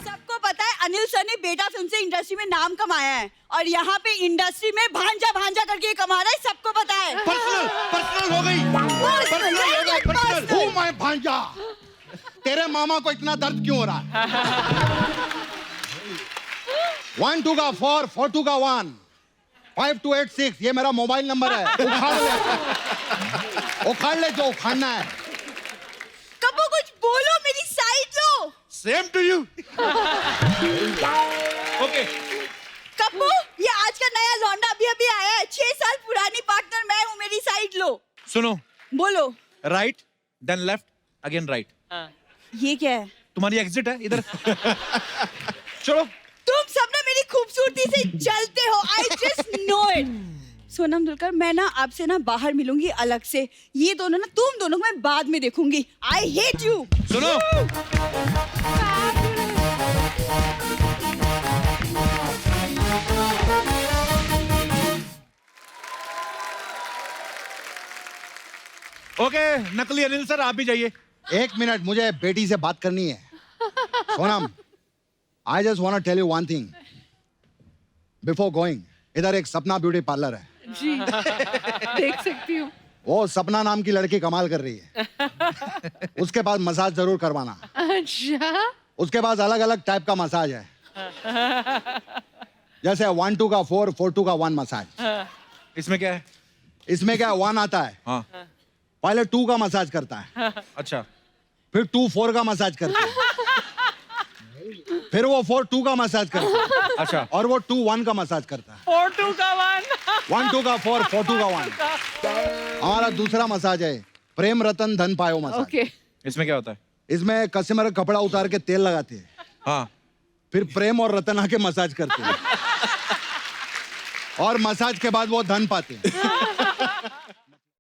सबको पता है अनिल सर ने बेटा फिल्म से इंडस्ट्री में नाम कमाया है, और यहाँ पे इंडस्ट्री में भांजा भांजा करके कमा रहा है, सबको पता है। पर्सनल हो गई। पर्सनल हूँ मैं भांजा। तेरे मामा को इतना दर्द क्यों हो रहा है? 1 2 का 4 4 2 का 1 5 2 8 6 ये मेरा मोबाइल नंबर है। उखाड़ ले जो उखाड़ना है। कबो कुछ बोलो, मेरी साइड लो। Same to you. Okay Kappu, ये आज का नया लौंडा अभी अभी आया है, 6 साल पुरानी पार्टनर मैं हूँ, मेरी साइड लो। सुनो, बोलो। Right then left again right. ये क्या है? तुम्हारी एग्जिट है इधर। चलो। तुम सब ना मेरी खूबसूरती से जलते हो, I just know it. Sonam Dulquer, मैं ना आपसे ना बाहर मिलूंगी अलग से। ये दोनों ना, तुम दोनों को मैं बाद में देखूंगी। I hate you. सुनो, ओके नकली अनिल सर आप भी जाइए। 1 मिनट, मुझे बेटी से बात करनी है। Sonam, I just want to tell you one thing before going. इधर एक सपना ब्यूटी पार्लर है जी। देख सकती हूँ। वो सपना नाम की लड़की कमाल कर रही है। उसके पास मसाज जरूर करवाना। अच्छा। उसके पास अलग अलग टाइप का मसाज है, जैसे 1 2 का 4 4 2 का 1 मसाज। इसमें क्या है? इसमें क्या 1 आता है, हाँ। पहले 2 का मसाज करता है, अच्छा, फिर 2 4 का मसाज करता है, फिर वो 4 2 का मसाज करता है, अच्छा, और वो 2 1 का मसाज करता है। 4 2 का 1 1 2 का 4 4 2 का 1। हमारा दूसरा मसाज है प्रेम रतन धन पायो मसाज। ओके। इसमें क्या होता है? इसमें कस्टमर कपड़ा उतार के तेल लगाते हैं, हाँ, फिर प्रेम और रतन आके मसाज करते हैं, और मसाज के बाद वो धन पाते हैं।